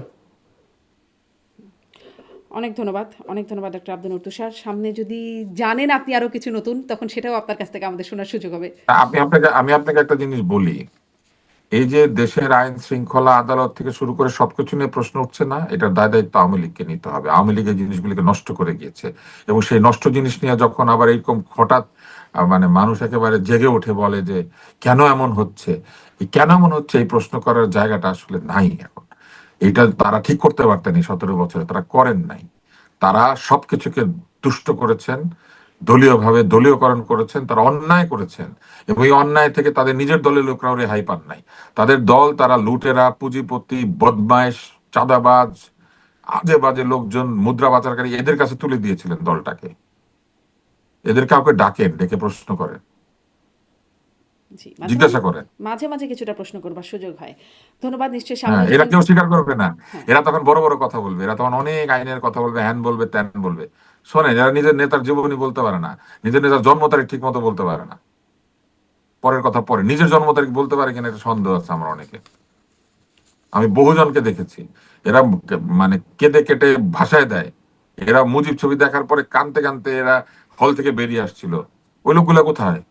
অনেক ধন্যবাদ, অনেক ধন্যবাদ ডক্টর আব্দুল নূর তুষার। সামনে যদি জানেন আপনি আরো কিছু নতুন, তখন সেটাও আপনার কাছ থেকে আমাদের শোনার সুযোগ হবে। আমি আপনাকে একটা জিনিস বলি, এই যে দেশের আইন শৃঙ্খলা, আদালত থেকে শুরু করে সবকিছু নিয়ে প্রশ্ন উঠছে না, এটার দায় দায়িত্ব আওয়ামী লীগকে নিতে হবে। আওয়ামী লীগ এই জিনিসগুলিকে নষ্ট করে গিয়েছে, এবং সেই নষ্ট জিনিস নিয়ে যখন আবার এইরকম হঠাৎ মানে মানুষ একেবারে জেগে উঠে বলে যে কেন এমন হচ্ছে, এই কেন এমন হচ্ছে এই প্রশ্ন করার জায়গাটা আসলে নাই এখন। এটা তারা ঠিক করতে পারতেন, এই 17 বছরে তারা করেন নাই। তারা সবকিছুকে দুষ্ট করেছেন, দলীয়ভাবে দলীয়করণ করেছেন, তারা অন্যায় করেছেন। এবং এই অন্যায় থেকে তাদের নিজের দলের লোকরাও রেহাই পান নাই। তাদের দল, তারা লুটেরা, পুঁজিপতি, বদমাইশ, চাঁদাবাজ, আজে বাজে লোকজন, মুদ্রা পাচারকারী, এদের কাছে তুলে দিয়েছিলেন দলটাকে। এদের কাউকে ডাকেন, ডেকে প্রশ্ন করেন, জি, মাঝে মাঝে, জিজ্ঞাসা করেন। মাঝে মাঝে কিছুটা প্রশ্ন করবার সুযোগ হয়। ধন্যবাদ, নিশ্চয়ই সামনে হ্যাঁ, এরা যখন। কেউ স্বীকার করবে না। হ্যাঁ, এরা তখন বড় বড় কথা বলবে, এরা তখন অনেক আইনের কথা বলবে, হ্যান বলবে, ত্যান বলবে। শোনে, যারা নিজের নেতার জীবনী বলতে পারে না, নিজের নেতার জন্ম তারিখ ঠিক মতো বলতে পারে না, পরের কথা পরে, নিজের জন্ম তারিখ বলতে পারে কিনা এটা সন্দেহ আছে আমার অনেকে। আমি বহুজনকে দেখেছি, এরা মানে কেঁদে কেটে ভাষায় দেয়। এরা মুজিব ছবি দেখার পরে কানতে কানতে এরা হল থেকে বেরিয়ে আসছিল। ওই লোকগুলা কোথায়?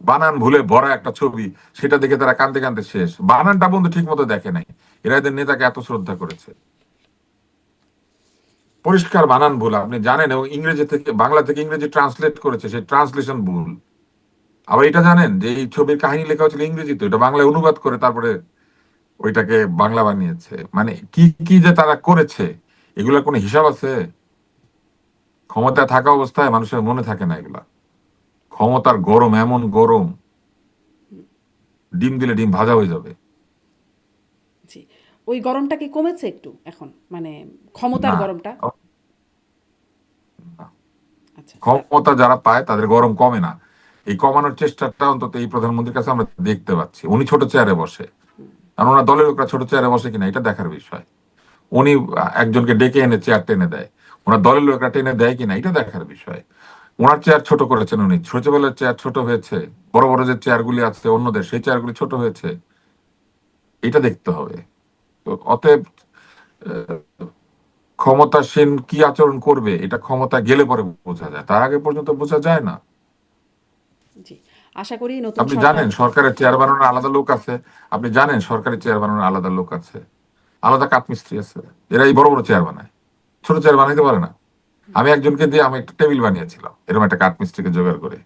বানান ভুলে ভরা একটা ছবি, সেটা দেখে তারা কানতে কানতে শেষ। বানানটা বন্ধু ঠিক মতো দেখে নাই, এরা এদের নেতাকে এত শ্রদ্ধা করেছে। পরিষ্কার বানান ভুল, আপনি জানেন, এবং ইংরেজি থেকে বাংলা থেকে ইংরেজি ট্রান্সলেট করেছে, সেই ট্রান্সলেশন ভুল। আবার এটা জানেন যে এই ছবির কাহিনী লেখা হচ্ছিল ইংরেজিতে, এটা বাংলায় অনুবাদ করে তারপরে ওইটাকে বাংলা বানিয়েছে। মানে কি কি যে তারা করেছে, এগুলোর কোনো হিসাব আছে? ক্ষমতায় থাকা অবস্থায় মানুষের মনে থাকে না এগুলা। ক্ষমতার গরম এমন গরম, ডিম দিলে ডিম ভাজা হয়ে যাবে। জি, ওই গরমটা কি কমেছে একটু এখন, মানে ক্ষমতার না, গরমটা? না। আচ্ছা। ক্ষমতা যারা পায় তাদের গরম কমে না। এই কমানোর চেষ্টাটা অন্তত এই প্রধানমন্ত্রীর কাছে আমরা দেখতে পাচ্ছি। উনি ছোট চেয়ারে বসে, আর ওনার দলের লোকরা ছোট চেয়ারে বসে কিনা এটা দেখার বিষয়। উনি একজনকে ডেকে এনে চেয়ার টেনে দেয়, ওনার দলের লোকরা টেনে দেয় কিনা এটা দেখার বিষয়। ওনার চেয়ার ছোট করেছেন উনি, ছোটবেলার চেয়ার ছোট হয়েছে, বড় বড় যে চেয়ারগুলি আছে অন্যদের সেই চেয়ারগুলি ছোট হয়েছে, এটা দেখতে হবে। তো অতএব ক্ষমতাসীন কি আচরণ করবে এটা ক্ষমতা গেলে পরে বোঝা যায়, তার আগে পর্যন্ত বোঝা যায় না। জি, আশা করি নতুন আপনি সরকার। জানেন সরকারের চেয়ার বানানোর আলাদা লোক আছে, আপনি জানেন সরকারের চেয়ার বানানোর আলাদা লোক আছে, আলাদা কাঠমিস্ত্রি আছে, এরা এই বড় বড় চেয়ার বানায়, ছোট চেয়ার বানাইতে পারে না। আমি একজনকে দিয়ে আমি একটা টেবিল বানিয়েছিলাম এরকম একটা কাঠমিস্ত্রিকে জোগাড় করে।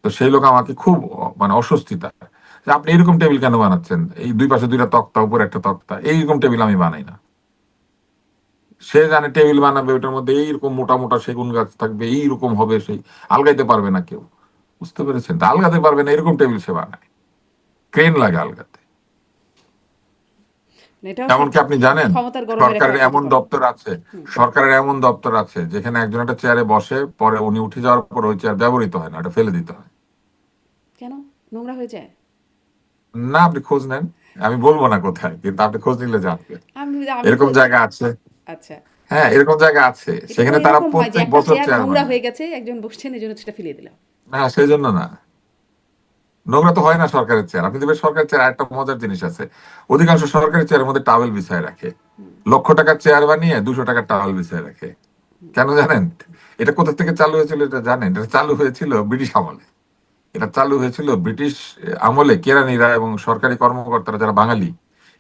তো সেই লোক আমাকে খুব মানে অস্বস্তি তার, যে আপনি এরকম টেবিল কেন বানাচ্ছেন, এই দুই পাশে দুইটা তক্তা উপরে একটা তক্তা, এইরকম টেবিল আমি বানাই না। সে জানে টেবিল বানাবে ওটার মধ্যে এইরকম মোটা মোটা সেগুন গাছ থাকবে, এইরকম হবে, সেই আলগাইতে পারবে না কেউ। বুঝতে পেরেছেন? তা আলগাতে পারবে না এরকম টেবিল সে বানায়, ক্রেন লাগে আলগাতে। এটাও এমনকি আপনি জানেন ক্ষমতার গরমের একটা সরকারের এমন প্রতিফলন। দপ্তর আছে, সরকারের এমন দপ্তর আছে যেখানে একজন একটা চেয়ারে বসে, পরে উনি উঠে যাওয়ার পর ওই চেয়ার ব্যবহৃত হয় না, ওটা ফেলে দিতে হয়। কেন? নোংরা হয়ে যায়? না, আপনি খোঁজ নেন, আমি বলবো না কোথায়, কিন্তু আপনি খোঁজ নিলে জানবেন। আমি আমি তো। এরকম জায়গা আছে। আচ্ছা। হ্যাঁ, এরকম জায়গা আছে, এটা তো সেখানে তারা এরকম হয় যে প্রত্যেক একটা বছর চেয়ার চেয়ার নোংরা বানায়। হয়ে গেছে, একজন বসছেন এজন্য সেটা ফেলিয়ে দিলাম। না, সেই জন্য না, নোংরা তো হয় না সরকারের চেয়ার। আপনি দেখবেন সরকারের চেয়ার একটা মজার জিনিস আছে, অধিকাংশ সরকারি চেয়ারের মধ্যে টাওয়েল বিছায় রাখে। লক্ষ টাকার চেয়ার বানিয়ে 200 টাকার টাওয়েল বিছায় রাখে। কেন জানেন? এটা কোথা থেকে চালু হয়েছিল এটা জানেন? এটা চালু হয়েছিল ব্রিটিশ আমলে। এটা চালু হয়েছিল ব্রিটিশ আমলে। কেরানিরা এবং সরকারি কর্মকর্তারা যারা বাঙালি,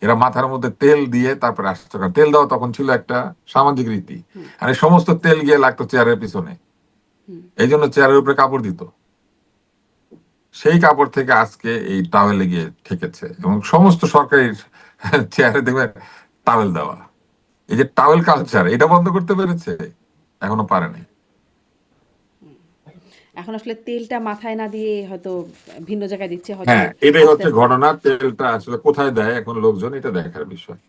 এরা মাথার মধ্যে তেল দিয়ে তারপরে আসতো, কারণ তেল দেওয়া তখন ছিল একটা সামাজিক রীতি। আর এই সমস্ত তেল গিয়ে লাগতো চেয়ারের পিছনে, এই জন্য চেয়ারের উপরে কাপড় দিত। সেই কাপড় থেকে আজকে এই টাওয়েলে গিয়ে ঠেকেছে, এবং সমস্ত সরকারি চেয়ারে দেখবেন টাওয়েল দেওয়া। এই যে টাওয়েল কালচার, এটা বন্ধ করতে পেরেছে? এখনো পারেনি। এখন আসলে তেলটা মাথায় না দিয়ে হয়তো ভিন্ন জায়গায় দিচ্ছে, হয়তো হ্যাঁ, এটাই আস্তে হচ্ছে আস্তে। ঘটনা। তেলটা আসলে কোথায় দেয় এখন লোকজন, এটা দেখার বিষয়।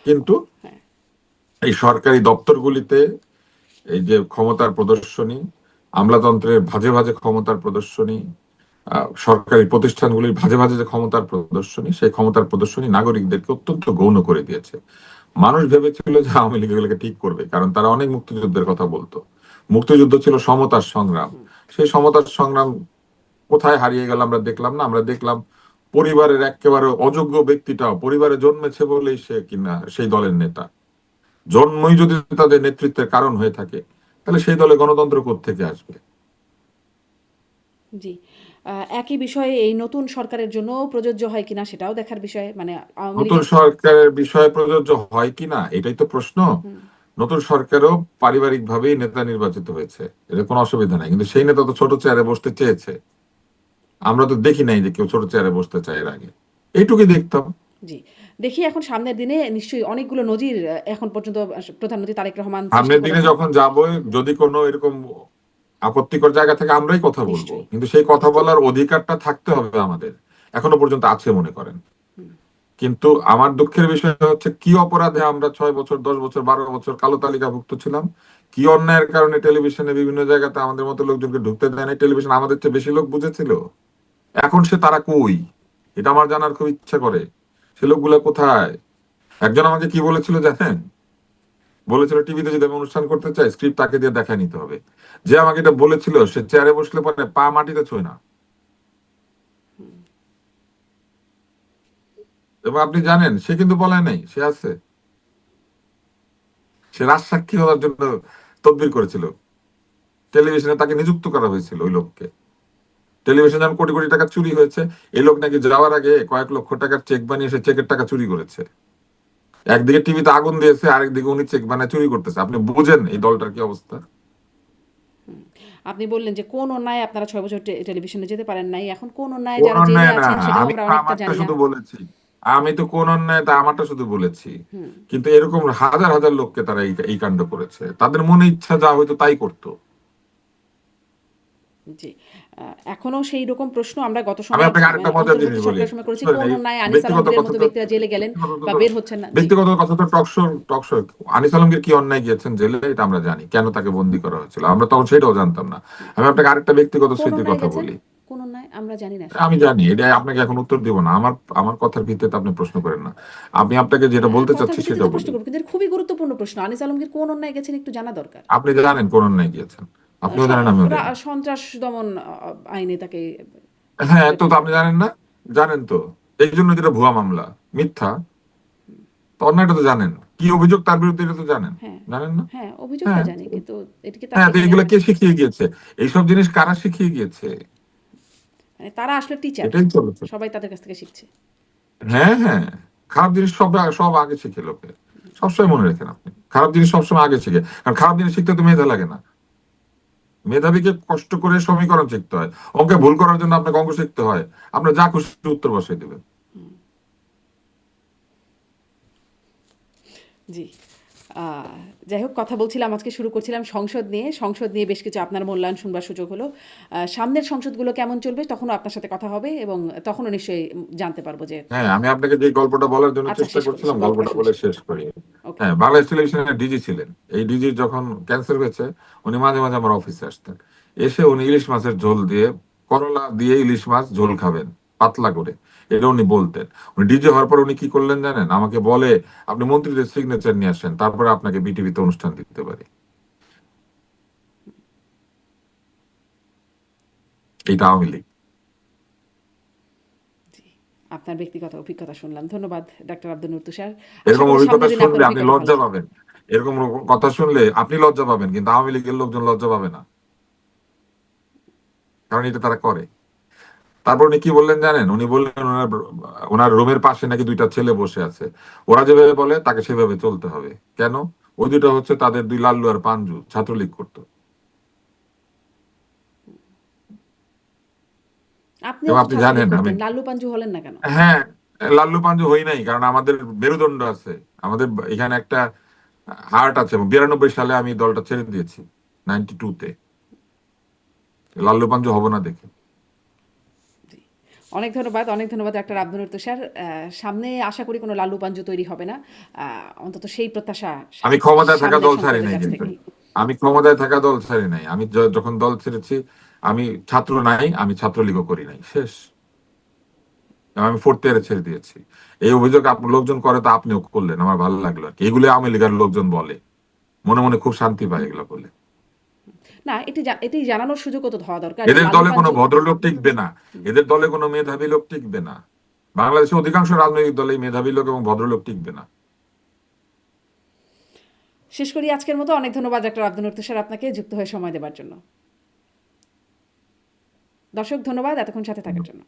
কিন্তু হ্যাঁ। এই সরকারি দপ্তরগুলিতে এই যে ক্ষমতার প্রদর্শনী, আমলাতন্ত্রের ভাঁজে ভাঁজে ক্ষমতার প্রদর্শনী, সরকারি প্রতিষ্ঠানগুলির ভাঁজে ভাঁজে যে ক্ষমতার প্রদর্শনী, সেই ক্ষমতার প্রদর্শনী নাগরিকদেরকে অত্যন্ত গৌণ করে দিয়েছে। মানুষ ভেবেছিল যে আওয়ামী লীগ এগুলোকে ঠিক করবে, কারণ তারা অনেক মুক্তিযুদ্ধের কথা বলতো। মুক্তিযুদ্ধ ছিল সমতার সংগ্রাম। সেই সমতার সংগ্রাম কোথায় হারিয়ে গেল আমরা দেখলাম না? আমরা দেখলাম পরিবারের একেবারে অযোগ্য ব্যক্তিটাও পরিবারে জন্মেছে বলেই সে কিনা সেই দলের নেতা। জন্মই যদি তাদের নেতৃত্বের কারণ হয়ে থাকে, তাহলে সেই দলে গণতন্ত্র কোত্থেকে আসবে? জি। একই বিষয়ে এই নতুন সরকারের জন্য প্রযোজ্য হয় কিনা সেটাও দেখার বিষয়। মানে আওয়ামী নতুন লীগের। সরকারের বিষয়ে প্রযোজ্য হয় কিনা এটাই তো প্রশ্ন। নতুন সরকারও পারিবারিক ভাবেই নেতা নির্বাচিত হয়েছে, এতে কোনো অসুবিধা নাই, কিন্তু সেই নেতা তো ছোট চেয়ারে বসতে চেয়েছে। আমরা তো দেখি নাই যে কেউ ছোট চেয়ারে বসতে চায় এর আগে। এইটুকুই দেখতাম। জি। দেখি এখন সামনের দিনে নিশ্চয়ই অনেকগুলো নজির এখন পর্যন্ত প্রধানমন্ত্রী তারেক রহমান সৃষ্টি সামনের দিনে করেছেন। যখন যাব, যদি কোনো এরকম আপত্তিকর জায়গা থেকে আমরাই কথা বলবো, নিশ্চয়ই। কিন্তু সেই কথা বলার অধিকারটা থাকতে হবে আমাদের। এখনো পর্যন্ত আছে মনে করেন। কিন্তু আমার দুঃখের বিষয় হচ্ছে, কি অপরাধে আমরা 6 বছর, 10 বছর, 12 বছর কালো তালিকাভুক্ত ছিলাম? কি অন্যায়ের কারণে টেলিভিশনে বিভিন্ন জায়গাতে আমাদের মতো লোকজনকে ঢুকতে দেয় না? টেলিভিশন আমাদের চেয়ে বেশি লোক বুঝেছিল। এখন সে তারা কই, এটা আমার জানার খুব ইচ্ছা করে। সে লোকগুলা কোথায়? একজন আমাকে কি বলেছিল জানেন? বলেছিল টিভিতে যদি আমি অনুষ্ঠান করতে চাই, স্ক্রিপ্ট তাকে দিয়ে দেখায় নিতে হবে। যে আমাকে এটা বলেছিল সে চেয়ারে বসলে পরে পা মাটিতে ছুঁয় না। এবং আপনি জানেন সে কিন্তু বলে নাই, সে আছে। সে রাজসাক্ষী হওয়ার জন্য তদবির করেছিল। টেলিভিশনে তাকে নিযুক্ত করা হয়েছিল ওই লোককে। টেলিভিশনে যেমন কোটি কোটি টাকা চুরি হয়েছে, এই লোক নাকি যাওয়ার আগে কয়েক লক্ষ টাকার চেক বানিয়ে সে চেকের টাকা চুরি করেছে। একদিকে টিভিতে আগুন দিয়েছে, আরেকদিকে উনি চেক বানিয়ে চুরি করতেছে। আপনি বুঝেন এই দলটার কি অবস্থা? আপনি বললেন যে কোন অন্যায় আপনারা 6 বছর টেলিভিশনে যেতে পারেন নাই। এখন কোন অন্যায় কোন যারা জেলে অন্যায় না, আছেন সেটাও আমি আমরা অনেকটা আমারটা জানি না। শুধু বলেছি। আমি তো কোন অন্যায় তা আমারটা শুধু বলেছি, হুম। কিন্তু এরকম হাজার হাজার লোককে তারা এই কাণ্ড করেছে, তাদের মনে ইচ্ছা যা হয়তো তাই করতো। জি। এখনো সেই রকম প্রশ্ন আমরা গত আমি সময়ে আপনাকে আরেকটা মানে মজার জিনিস অন্তর্বর্তী বলি, সরকারের সময় করেছি, শোনেন, কোন এই অন্যায় আনিস ব্যক্তিগত আলমগীরের কথা মতো তো ব্যক্তিরা জেলে গেলেন বা বের হচ্ছেন না। জি। ব্যক্তিগত কথা তো টকশো আনিস আলমগীর কি অন্যায় গিয়েছেন জেলে এটা আমরা জানি, কেন তাকে বন্দি করা হয়েছিল আমরা তখন সেটাও জানতাম না। আমি আপনাকে আরেকটা ব্যক্তিগত কোন স্মৃতির অন্যায় কথা গেছেন? বলি। কোন অন্যায় আমরা জানি না আসলে। আমি জানি এটা, আপনাকে এখন উত্তর দিব না, আমার আমার কথার ভিত্তিতে আপনি প্রশ্ন করেন না। আমি আপনাকে যেটা বলতে কথার চাচ্ছি ভিত্তিতে সেটা তো প্রশ্ন বলি। করব, কিন্তু এটা খুবই গুরুত্বপূর্ণ প্রশ্ন। আনিস আলমগীর কোন অন্যায় গেছেন একটু জানা দরকার। আপনি জানেন কোন অন্যায় গিয়েছেন, আপনিও জানেন আমিও জানি। সন্ত্রাস দমন আইনে তাকে হ্যাঁ, তো গ্রেপ্তার তো করা আপনি হয়েছে। জানেন না? জানেন তো, এই জন্য যেটা ভুয়া মামলা, মিথ্যা। তো অন্যায়টা তো জানেন, কি অভিযোগ তার বিরুদ্ধে এটা তো জানেন, হ্যাঁ, জানেন না? হ্যাঁ, অভিযোগটা হ্যাঁ জানি, কিন্তু এটা কি তার হ্যাঁ, তো এখানে এগুলো কে শিখিয়ে গিয়েছে? এইসব জিনিস কারা শিখিয়ে গিয়েছে? মানে তারা আসলে টিচার, এটাই চলেছে। সবাই তাদের কাছ থেকে শিখছে। হ্যাঁ হ্যাঁ, খারাপ জিনিস সব সব আগে শিখে লোকে, সবসময় মনে রাখেন আপনি, খারাপ জিনিস সবসময় আগে শিখে, কারণ খারাপ জিনিস শিখতে তো মেধা লাগে না। মেধাবীকে কষ্ট করে সমীকরণ শিখতে হয়, অঙ্কে ভুল করার জন্য আপনাকে অঙ্ক শিখতে হয়, আপনার যা খুশি উত্তর বসাই দেবেন। জি। আহ, যাই হোক, কথা বলছিলাম, আজকে শুরু করছিলাম সংসদ নিয়ে বেশ কিছু আপনার মূল্যায়ন শুনবার সুযোগ হলো। সামনের সংসদগুলো কেমন চলবে তখনও আপনার সাথে কথা হবে, এবং তখনও নিশ্চয়ই জানতে পারবো যে। হ্যাঁ, আমি আপনাকে যে গল্পটা বলার জন্য আচ্ছা, চেষ্টা শেষ করি, করছিলাম, গল্পটা গল্পটা শুনে বলে শেষ শেষ করি। করি। ওকে। হ্যাঁ, বাংলাদেশ টেলিভিশনের ডিজি ছিলেন, এই ডিজি যখন ক্যান্সার হয়েছে, উনি মাঝে মাঝে আমার অফিসে আসতেন, এসে উনি ইলিশ মাছের ঝোল দিয়ে, করলা দিয়ে ইলিশ মাছ ঝোল খাবেন পাতলা করে, এটা উনি বলতেন। উনি ডিজি হওয়ার পর উনি কি করলেন জানেন? আমাকে বলে আপনি মন্ত্রীদের সিগনেচার নিয়ে আসেন, তারপরে আপনাকে বিটিভিতে অনুষ্ঠান দিতে পারি। এইটা আওয়ামী লীগ। জি। আপনার ব্যক্তিগত অভিজ্ঞতা শুনলাম। ধন্যবাদ ডাক্তার আব্দুল নূর তুষার। আশা এরকম করি অভিজ্ঞতা সামনের দিনে শুনলে আপনার আপনি অভিজ্ঞতা ভালো লজ্জা হবে। পাবেন, এরকম কথা শুনলে আপনি লজ্জা পাবেন, কিন্তু আওয়ামী লীগের লোকজন লজ্জা পাবে না, কারণ এটা তারা করে। তারপর উনি কি বললেন জানেন? উনি বললেন ওনার ওনার রুমের পাশে নাকি দুইটা ছেলে বসে আছে, ওরা যেভাবে বলে তাকে সেভাবে চলতে হবে। কেন? ওই দুইটা হচ্ছে তাদের দুই লাল্লু আর পাঞ্জু, ছাত্রলীগ করতো। আপনিও এবং তো আপনি ছাত্রলীগ জানেন আমি, করতেন, লাল্লু পাঞ্জু হলেন না কেন? হ্যাঁ, লাল্লু পাঞ্জু হই নাই, কারণ আমাদের মেরুদণ্ড আছে, আমাদের এখানে একটা হার্ট আছে, এবং 92 সালে আমি দলটা ছেড়ে দিয়েছি, 92-তে। লাল্লু পাঞ্জু হব না দেখে। জি। অনেক ধন্যবাদ, অনেক ধন্যবাদ ডাক্তার আব্দুল নূর তুষার। সামনে আশা করি কোনো লাল্লু পাঞ্জু তৈরি হবে না। অন্তত সেই প্রত্যাশা আমি ক্ষমতায় থাকা সামনের দল ছাড়ি সংসদের নাই কাছ কিন্তু, থেকেই। আমি ক্ষমতায় থাকা দল ছাড়ি নাই, আমি যখন দল ছেড়েছি, আমি ছাত্র নাই, আমি ছাত্রলীগও করি নাই, শেষ। আমি 4th ইয়ারে ছেড়ে দিয়েছি। এই অভিযোগ লোকজন করে, তো আপনিও করলেন, আমার ভালো লাগলো আর কি। এগুলো আওয়ামী লীগের লোকজন বলে, মনে মনে খুব শান্তি পায় এগুলো বলে। না, এটি জানানোর সুযোগও তো হওয়া দরকার যে এদের লালু দলে কোনো পাঞ্জু। ভদ্রলোক টিকবে না, এদের দলে কোনো মেধাবী লোক টিকবে না। বাংলাদেশের অধিকাংশ রাজনৈতিক দলে মেধাবী লোক এবং ভদ্রলোক টিকবে না। শেষ করি আজকের মতো। অনেক ধন্যবাদ ডাক্তার আব্দুল নূর তুষার আপনাকে যুক্ত হয়ে সময় দেওয়ার জন্য। দর্শক, ধন্যবাদ এতক্ষণ সাথে থাকার জন্য।